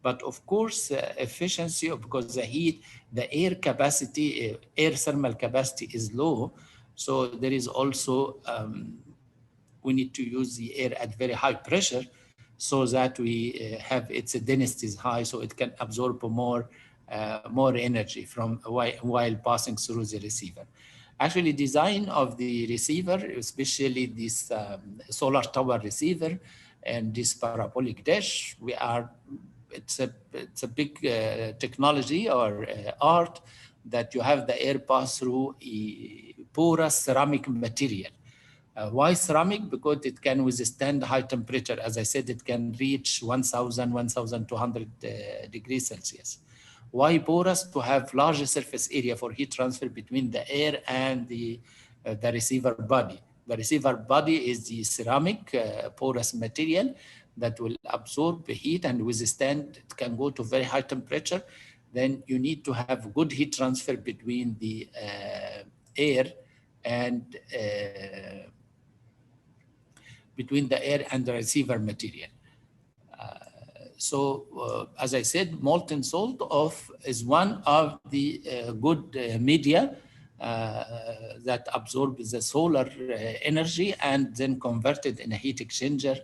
[SPEAKER 1] But of course, efficiency, because the air capacity, air thermal capacity is low. So there is also, we need to use the air at very high pressure so that we have its density is high, so it can absorb more energy from while passing through the receiver. Actually, design of the receiver, especially this solar tower receiver and this parabolic dish, it's a big technology or art that you have the air pass through a porous ceramic material. Why ceramic? Because it can withstand high temperature. As I said, it can reach 1,000, 1,200 degrees Celsius. Why porous? To have larger surface area for heat transfer between the air and the receiver body. The receiver body is the ceramic porous material that will absorb the heat and withstand. It can go to very high temperature. Then you need to have good heat transfer between the air and the receiver material. So as I said, molten salt is one of the good media that absorbs the solar energy and then convert it in a heat exchanger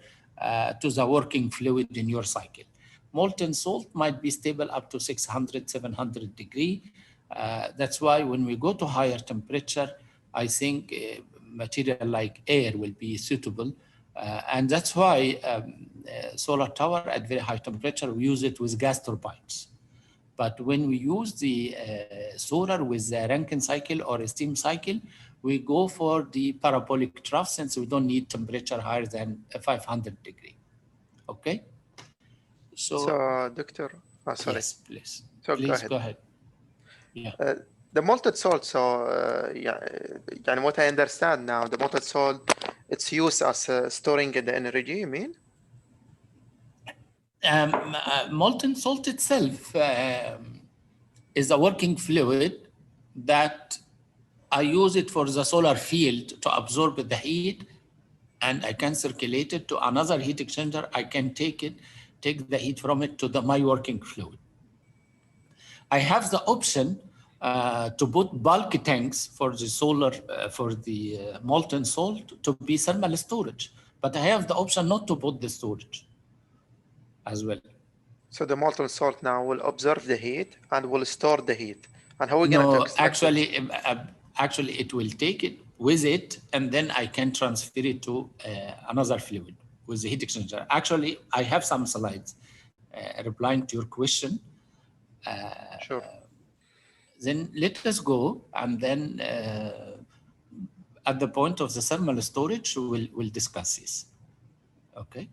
[SPEAKER 1] to the working fluid in your cycle. Molten salt might be stable up to 600, 700 degrees. That's why when we go to higher temperature, I think material like air will be suitable. And that's why solar tower at very high temperature, we use it with gas turbines. But when we use the solar with the Rankine cycle or a steam cycle, we go for the parabolic trough since we don't need temperature higher than 500 degrees. Okay?
[SPEAKER 5] So Doctor, sorry.
[SPEAKER 1] Yes, please.
[SPEAKER 5] So
[SPEAKER 1] please go ahead. Yeah.
[SPEAKER 5] The molten salt, so and what I understand now, the molten salt, it's used as storing the energy, you mean?
[SPEAKER 1] Molten salt itself is a working fluid that I use it for the solar field to absorb the heat, and I can circulate it to another heat exchanger. I can take the heat from it to my working fluid. I have the option to put bulk tanks for the solar, for the molten salt to be thermal storage, but I have the option not to put the storage as well.
[SPEAKER 5] So the molten salt now will absorb the heat and will store the heat. And how are we going to extract
[SPEAKER 1] it? Actually, it will take it with it, and then I can transfer it to another fluid with the heat exchanger. Actually, I have some slides replying to your question.
[SPEAKER 5] Sure.
[SPEAKER 1] Then let us go, and then at the point of the thermal storage, we'll discuss this. Okay.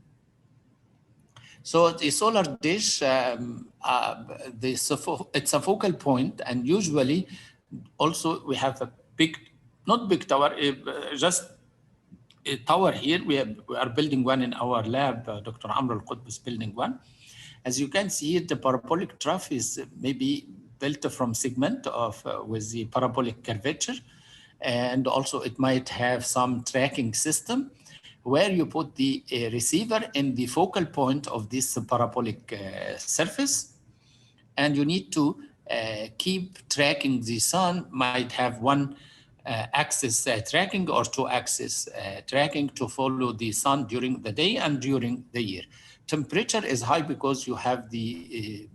[SPEAKER 1] So the solar dish, it's a focal point, and usually also we have a not big tower, just a tower here. We are building one in our lab. Dr. Amr Al-Qutb is building one. As you can see, the parabolic trough is maybe built from segment with the parabolic curvature, and also it might have some tracking system where you put the receiver in the focal point of this parabolic surface, and you need to keep tracking the sun. Might have one axis tracking or two axis tracking to follow the sun during the day and during the year. Temperature is high because you have the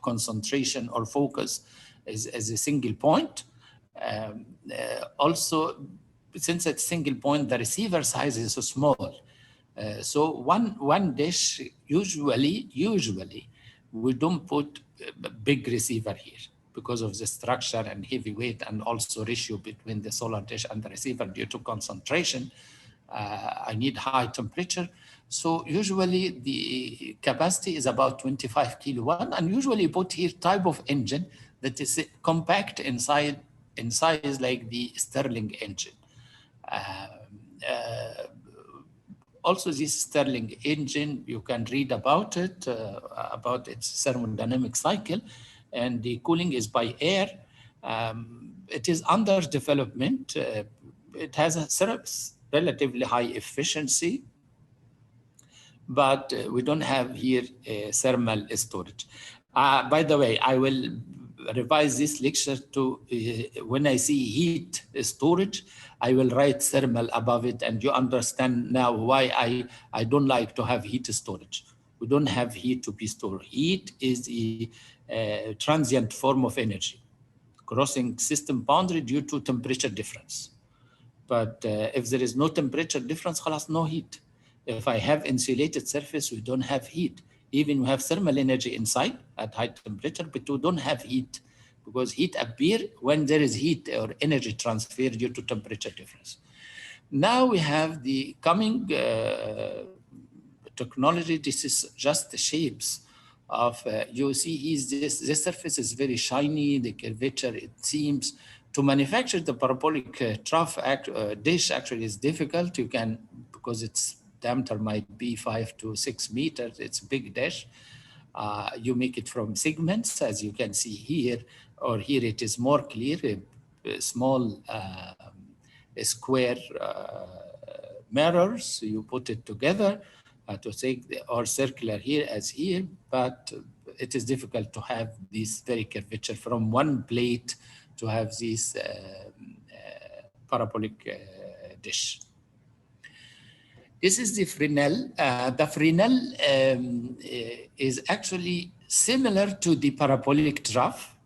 [SPEAKER 1] concentration or focus as a single point. Also, since it's single point, the receiver size is so small. So one dish, usually we don't put a big receiver here. because of the structure and heavy weight, and also ratio between the solar dish and the receiver due to concentration. I need high temperature. So usually the capacity is about 25 kilowatt, and usually put here type of engine that is compact in size like the Stirling engine. Also, this Stirling engine, you can read about it, about its thermodynamic cycle, and the cooling is by air. It is under development. It has a relatively high efficiency, but we don't have here thermal storage. By the way, I will revise this lecture to when I see heat storage, I will write thermal above it, and you understand now why I don't like to have heat storage. We don't have heat to be stored. Heat is a transient form of energy, crossing system boundary due to temperature difference. But if there is no temperature difference, خلاص, no heat. If I have insulated surface, we don't have heat. Even we have thermal energy inside at high temperature, but we don't have heat, because heat appears when there is heat or energy transfer due to temperature difference. Now we have the coming technology. This is just the shapes of, you see, this surface is very shiny, the curvature, it seems. To manufacture the parabolic trough dish actually is difficult. You can, because its diameter might be 5 to 6 meters, it's a big dish. You make it from segments, as you can see here, or here it is more clear, a small square mirrors. You put it together to take, or circular here as here, but it is difficult to have this very curvature from one plate to have this parabolic dish. This is the Fresnel. The Fresnel is actually similar to the parabolic trough.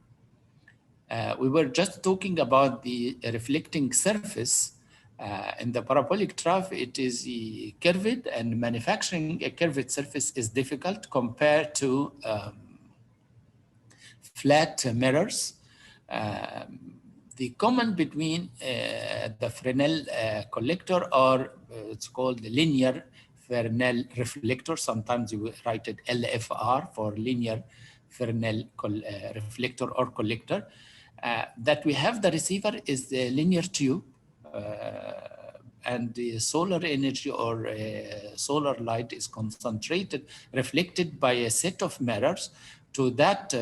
[SPEAKER 1] We were just talking about the reflecting surface. In the parabolic trough, it is curved, and manufacturing a curved surface is difficult compared to flat mirrors. The common between the Fresnel collector, or it's called the linear Fresnel reflector. Sometimes you write it LFR for linear Fresnel reflector or collector. That we have the receiver is the linear tube, and the solar energy or solar light is concentrated, reflected by a set of mirrors to that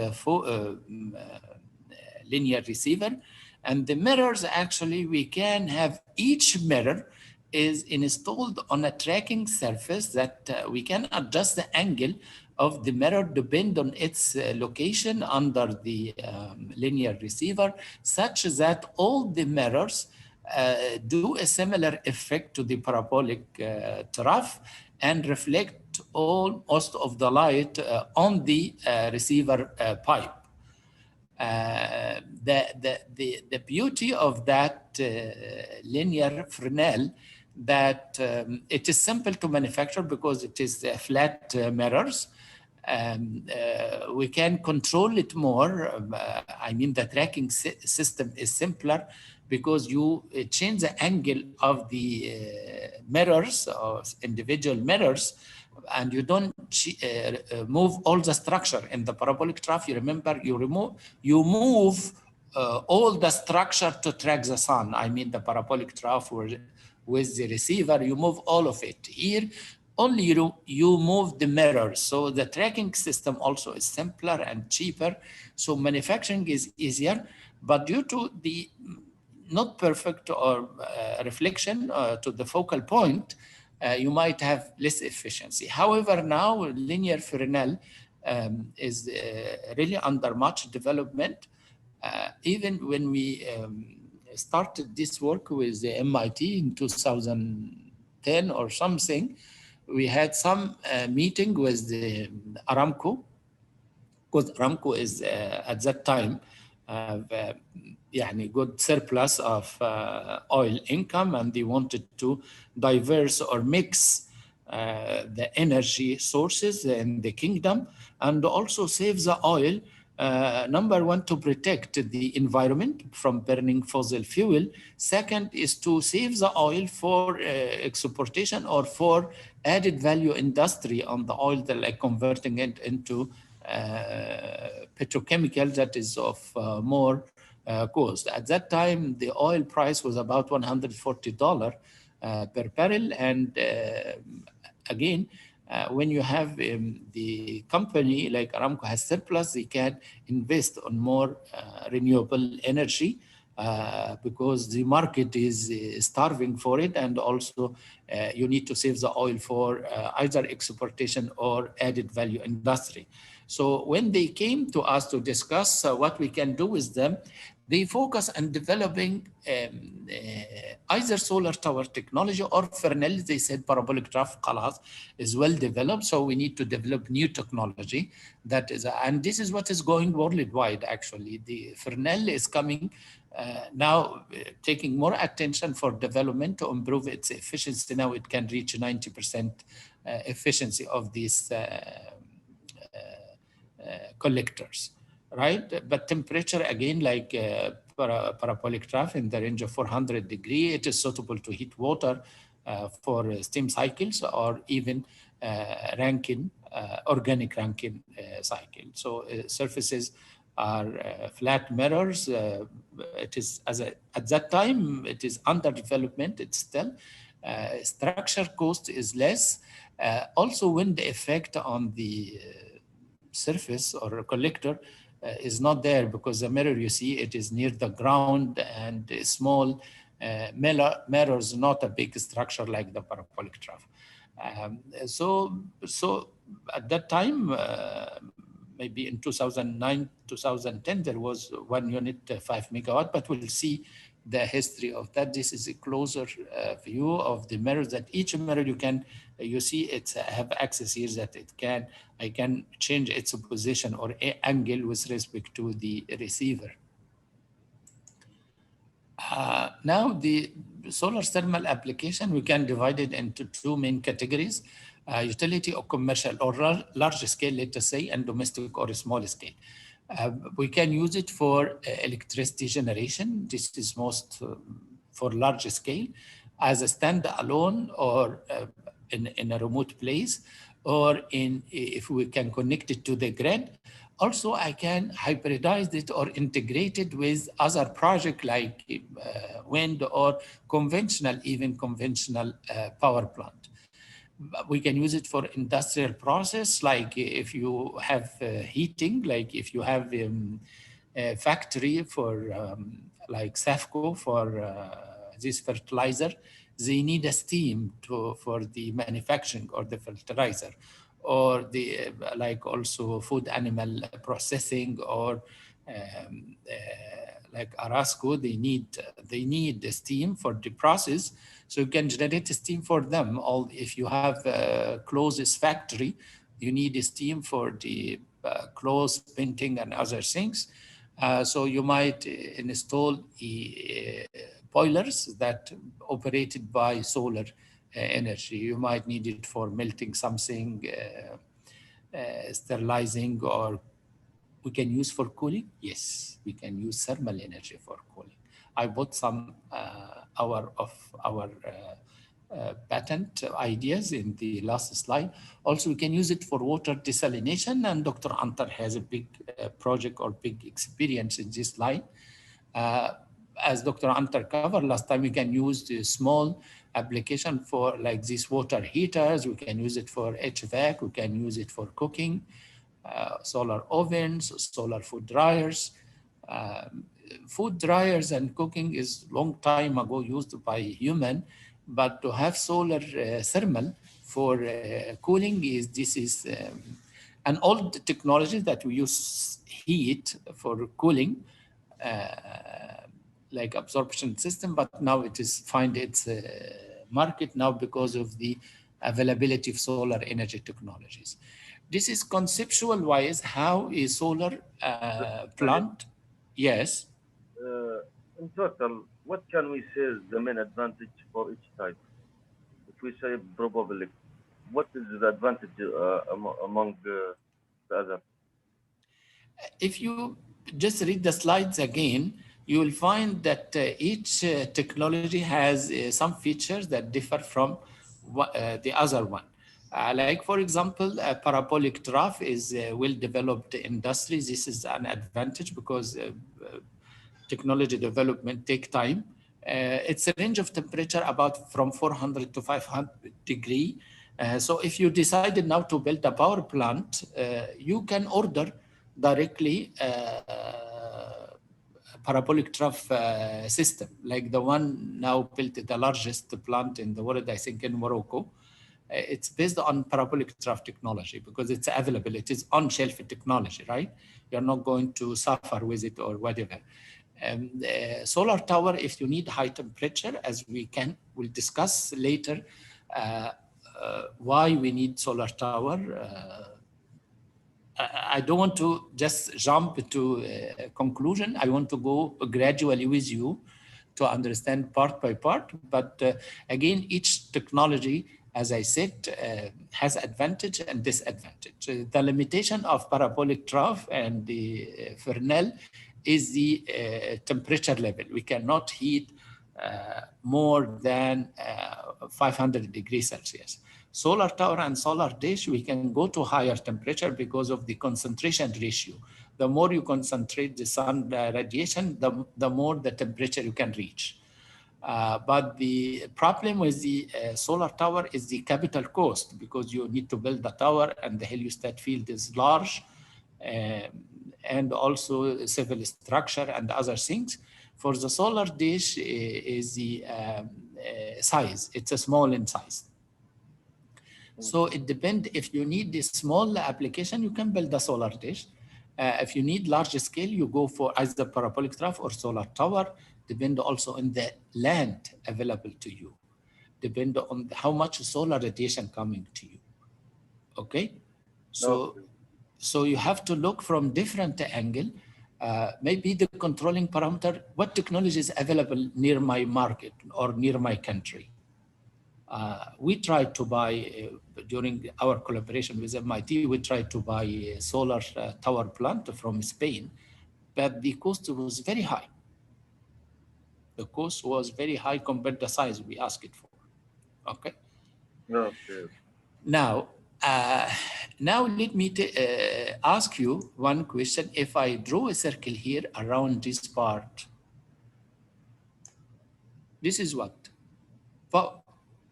[SPEAKER 1] linear receiver. And the mirrors, actually, we can have each mirror is installed on a tracking surface that we can adjust the angle of the mirror depend on its location under the linear receiver, such that all the mirrors do a similar effect to the parabolic trough and reflect most of the light on the receiver pipe. The beauty of that linear Fresnel, that it is simple to manufacture because it is flat mirrors. We can control it more. I mean, the tracking system is simpler because you change the angle of the mirrors or individual mirrors, and you don't move all the structure. In the parabolic trough, you remember, you move all the structure to track the sun. I mean, the parabolic trough with the receiver, you move all of it. Here, only you move the mirrors. So the tracking system also is simpler and cheaper. So manufacturing is easier, but due to the not perfect or reflection to the focal point, you might have less efficiency. However, now linear Fresnel is really under much development. Even when we started this work with the MIT in 2010 or something, we had some meeting with the Aramco, because Aramco is at that time good surplus of oil income, and they wanted to diverse or mix the energy sources in the kingdom and also save the oil Number one, to protect the environment from burning fossil fuel. Second is to save the oil for exportation or for added value industry on the oil, like converting it into petrochemical that is of more cost. At that time, the oil price was about $140 per barrel. And again, when you have the company like Aramco has surplus, they can invest on more renewable energy because the market is starving for it. And also you need to save the oil for either exportation or added value industry. So when they came to us to discuss what we can do with them, they focus on developing either solar tower technology or Fresnel. They said parabolic trough خلاص is well developed, so we need to develop new technology. That is, and this is what is going worldwide. Actually, the Fresnel is coming now, taking more attention for development to improve its efficiency. Now it can reach 90% efficiency of these collectors. Right, but temperature again, like parabolic trough in the range of 400 degrees, it is suitable to heat water for steam cycles or even Rankine, organic Rankine cycle. So surfaces are flat mirrors. It is at that time it is under development. It's still structure cost is less. Also, wind effect on the surface or collector is not there because the mirror you see it is near the ground and small mirrors, not a big structure like the parabolic trough. So at that time, maybe in 2009, 2010, there was one unit 5 megawatt, but we'll see the history of that. This is a closer view of the mirrors. That each mirror you see it have access here that I can change its position or angle with respect to the receiver. Now the solar thermal application, we can divide it into two main categories, utility or commercial or large scale, let us say, and domestic or small scale. We can use it for electricity generation. This is most for large scale as a standalone or in a remote place, or if we can connect it to the grid. Also, I can hybridize it or integrate it with other projects like wind or even conventional power plant. We can use it for industrial process, like if you have heating, like if you have a factory for like Safco for this fertilizer, they need a steam for the manufacturing or the fertilizer, or the like also food animal processing, or like Arasco, they need the steam for the process. So you can generate steam for them. If you have a clothes factory, you need steam for the clothes printing and other things. So you might install boilers that operated by solar energy. You might need it for melting something, sterilizing, or we can use for cooling. Yes, we can use thermal energy for cooling. I bought some of our patent ideas in the last slide. Also, we can use it for water desalination, and Dr. Antar has a big project or big experience in this line. As Dr. Antar covered last time, we can use the small application for like these water heaters. We can use it for HVAC. We can use it for cooking, solar ovens, solar food dryers. Food dryers and cooking is long time ago used by human, but to have solar thermal for cooling this is an old technology that we use heat for cooling, like absorption system, but now it is find its market now because of the availability of solar energy technologies. This is conceptual wise how a solar plant. Yes.
[SPEAKER 10] In total, what can we say is the main advantage for each type? If we say probably, what is the advantage among the others?
[SPEAKER 1] If you just read the slides again, you will find that each technology has some features that differ from the other one. Like, for example, parabolic trough is well-developed industry. This is an advantage because technology development take time. It's a range of temperature about from 400 to 500 degree. So if you decided now to build a power plant, you can order directly parabolic trough system, like the one now built, the largest plant in the world, I think in Morocco. It's based on parabolic trough technology because it's available. It is on-shelf technology, right? You're not going to suffer with it or whatever. Solar tower, if you need high temperature, as we'll discuss later, why we need solar tower. I don't want to just jump to a conclusion. I want to go gradually with you to understand part by part. But again, each technology, as I said, has advantage and disadvantage. The limitation of parabolic trough and the Fresnel is the temperature level. We cannot heat more than 500 degrees Celsius. Solar tower and solar dish, we can go to higher temperature because of the concentration ratio. The more you concentrate the sun radiation, the more the temperature you can reach. But the problem with the solar tower is the capital cost, because you need to build the tower and the heliostat field is large, and also civil structure and other things. For the solar dish is the size. It's a small in size. So it depends. If you need this small application, you can build a solar dish. If you need large scale, you go for either parabolic trough or solar tower. Depend also on the land available to you. Depend on how much solar radiation coming to you. Okay, so you have to look from different angle. Maybe the controlling parameter, what technology is available near my market or near my country. We tried to buy, during our collaboration with MIT, we tried to buy a solar tower plant from Spain, but the cost was very high. The cost was very high compared to the size we asked it for. Okay.
[SPEAKER 10] Okay.
[SPEAKER 1] Now let me ask you one question. If I draw a circle here around this part, this is what? Well,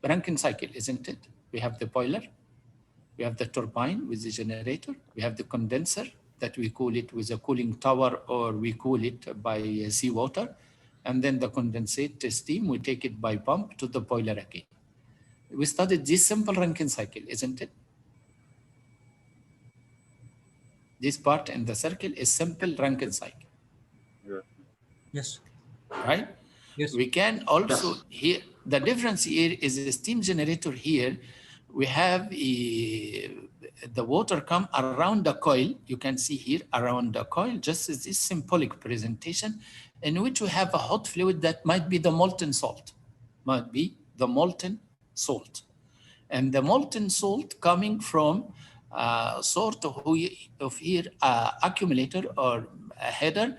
[SPEAKER 1] Rankine cycle, isn't it? We have the boiler, we have the turbine with the generator, we have the condenser that we cool it with a cooling tower, or we cool it by seawater, and then the condensate steam, we take it by pump to the boiler again. We studied this simple Rankine cycle, isn't it? This part in the circle is simple Rankine cycle.
[SPEAKER 3] Yes.
[SPEAKER 1] Right?
[SPEAKER 3] Yes.
[SPEAKER 1] We can also, here, the difference here is the steam generator here. We have the water come around the coil. You can see here around the coil, just as this symbolic presentation, in which we have a hot fluid that might be the molten salt, And the molten salt coming from sort of here accumulator or a header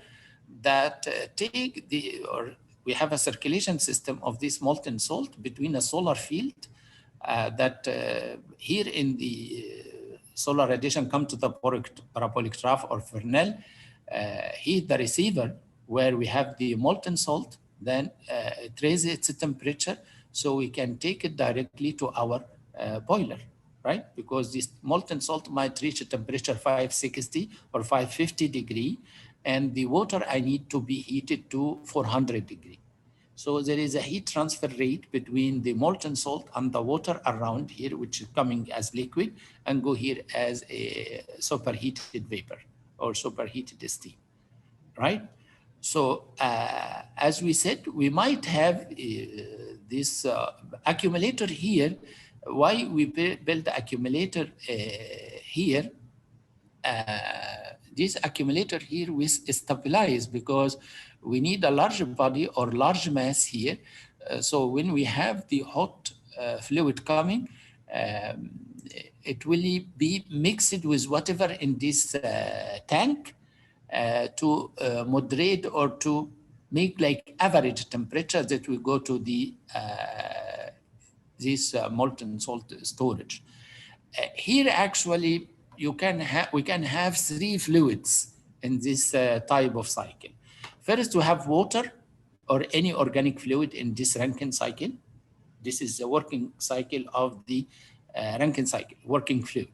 [SPEAKER 1] that take the, or we have a circulation system of this molten salt between a solar field that here in the solar radiation come to the parabolic trough or Fresnel, here the receiver where we have the molten salt, then it raises its temperature so we can take it directly to our boiler, right? Because this molten salt might reach a temperature 560 or 550 degree, and the water I need to be heated to 400 degree. So there is a heat transfer rate between the molten salt and the water around here, which is coming as liquid and go here as a superheated vapor or superheated steam, right? So as we said, we might have this accumulator here. Why we build the accumulator here? This accumulator here we stabilize because we need a large body or large mass here. So when we have the hot fluid coming, it will be mixed with whatever in this tank, to moderate or to make like average temperature that we go to the this molten salt storage. Here actually we can have three fluids in this type of cycle. First, we have water or any organic fluid in this Rankine cycle. This is the working cycle of the Rankine cycle, working fluid.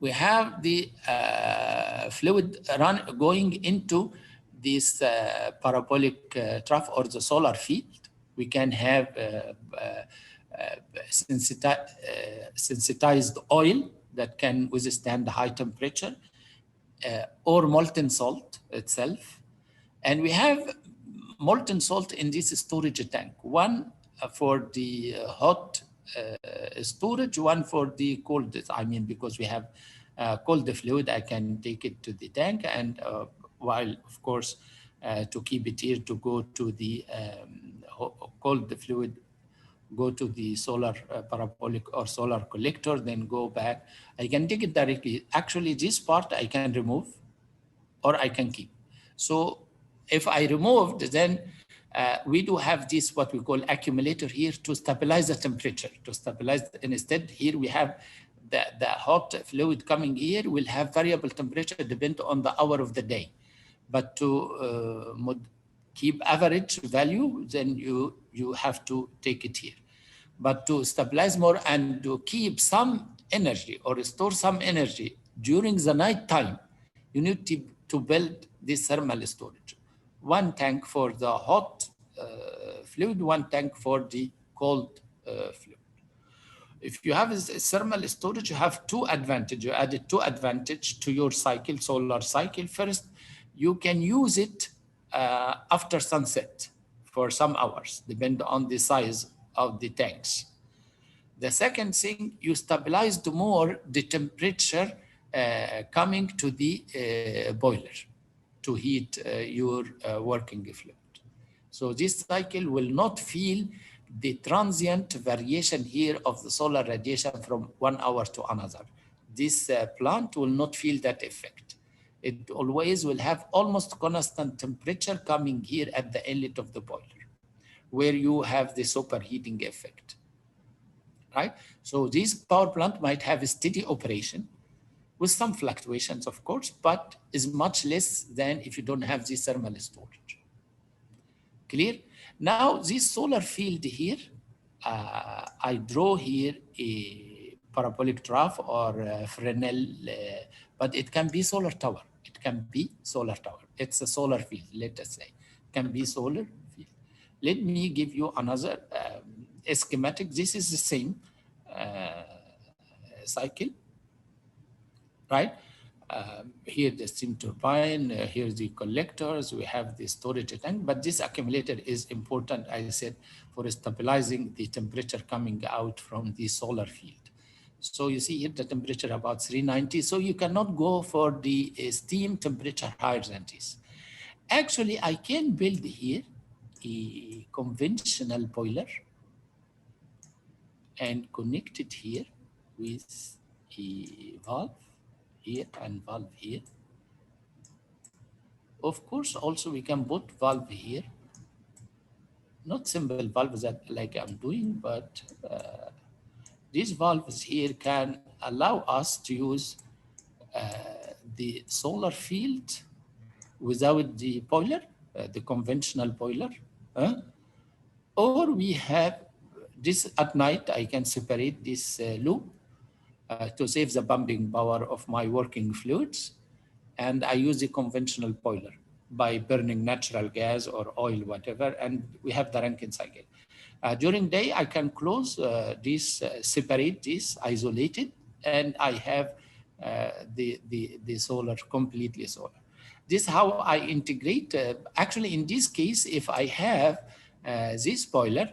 [SPEAKER 1] We have the fluid going into this parabolic trough or the solar field. We can have sensitized oil that can withstand high temperature or molten salt itself. And we have molten salt in this storage tank, one for the hot storage, one for the cold. I mean, because we have cold fluid, I can take it to the tank, and while of course to keep it here to go to the cold fluid, go to the solar parabolic or solar collector, then go back. I can take it directly. Actually, this part I can remove or I can keep. So if I removed, then we do have this, what we call accumulator here to stabilize the temperature, to stabilize. Instead, here we have the hot fluid coming here will have variable temperature depend on the hour of the day. But to keep average value, then you have to take it here. But to stabilize more and to keep some energy or store some energy during the night time, you need to build this thermal storage. One tank for the hot fluid, one tank for the cold fluid. If you have a thermal storage, you have two advantages. You added two advantages to your cycle, solar cycle. First, you can use it after sunset for some hours, depending on the size of the tanks. The second thing, you stabilized more the temperature coming to the boiler to heat your working fluid. So this cycle will not feel the transient variation here of the solar radiation from 1 hour to another. This plant will not feel that effect. It always will have almost constant temperature coming here at the inlet of the boiler, where you have the superheating effect, right? So this power plant might have a steady operation with some fluctuations, of course, but is much less than if you don't have this thermal storage. Clear? Now, this solar field here, I draw here a parabolic trough or Fresnel, but it can be solar tower. It can be solar tower. It's a solar field, let us say. It can be solar field. Let me give you another schematic. This is the same cycle, right? Here the steam turbine, here's the collectors, we have the storage tank, but this accumulator is important, I said, for stabilizing the temperature coming out from the solar field. So you see here the temperature about 390, so you cannot go for the steam temperature higher than this. Actually, I can build here a conventional boiler and connect it here with a valve here and valve here. Of course, also we can put valve here, not simple valves that like I'm doing, but these valves here can allow us to use the solar field without the boiler, the conventional boiler, or we have this at night, I can separate this loop to save the pumping power of my working fluids. And I use a conventional boiler by burning natural gas or oil, whatever, and we have the Rankine cycle. During day, I can close this, separate this, isolate it, and I have the solar, completely solar. This is how I integrate. Actually, in this case, if I have this boiler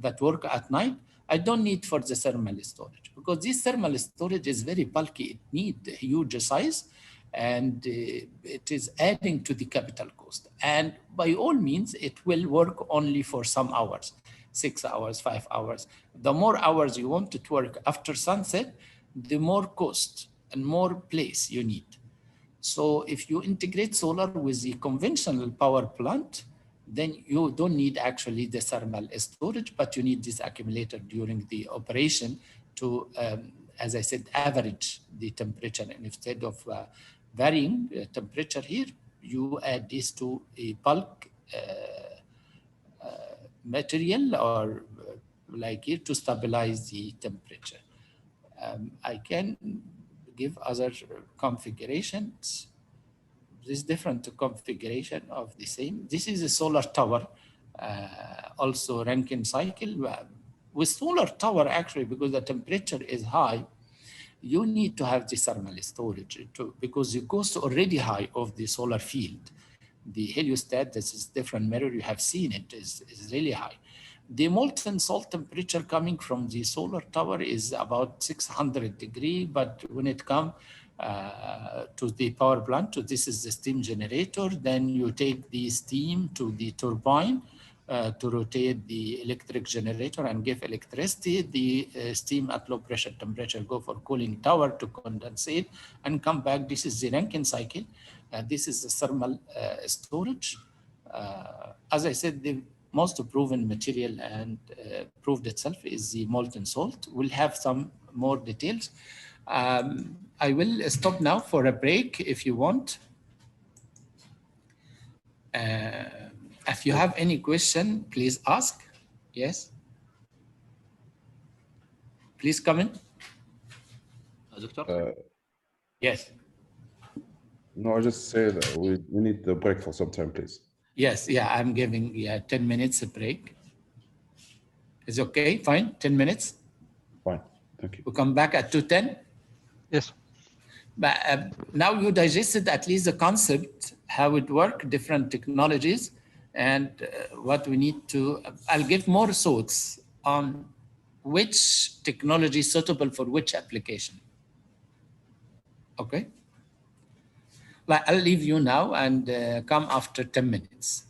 [SPEAKER 1] that work at night, I don't need for the thermal storage, because this thermal storage is very bulky. It needs huge size, and it is adding to the capital cost. And by all means, it will work only for some hours, 6 hours, 5 hours. The more hours you want it to work after sunset, the more cost and more place you need. So if you integrate solar with the conventional power plant, then you don't need actually the thermal storage, but you need this accumulator during the operation to, as I said, average the temperature. And instead of varying temperature here, you add this to a bulk material or like here to stabilize the temperature. I can give other configurations. This different configuration of the same. This is a solar tower, also Rankine cycle. With solar tower, actually, because the temperature is high, you need to have the thermal storage because the cost already high of the solar field. The heliostat, this is different mirror, you have seen it, is really high. The molten salt temperature coming from the solar tower is about 600 degrees, but when it comes to the power plant, so this is the steam generator, then you take the steam to the turbine to rotate the electric generator and give electricity. The steam at low pressure temperature go for cooling tower to condensate and come back. This is the Rankine cycle. This is the thermal storage. As I said, the most proven material and proved itself is the molten salt. We'll have some more details. I will stop now for a break if you want. If you have any question, please ask. Yes. Please come in.
[SPEAKER 6] Doctor?
[SPEAKER 1] Yes.
[SPEAKER 4] No, I just say that we need the break for some time, please.
[SPEAKER 1] Yes, yeah, I'm giving 10 minutes a break. Is okay, fine, 10 minutes?
[SPEAKER 4] Fine, thank you.
[SPEAKER 1] We'll come back at 2:10?
[SPEAKER 11] Yes.
[SPEAKER 1] But now you digested at least the concept, how it works, different technologies, and what we need to, I'll give more thoughts on which technology is suitable for which application. Okay? But I'll leave you now and come after 10 minutes.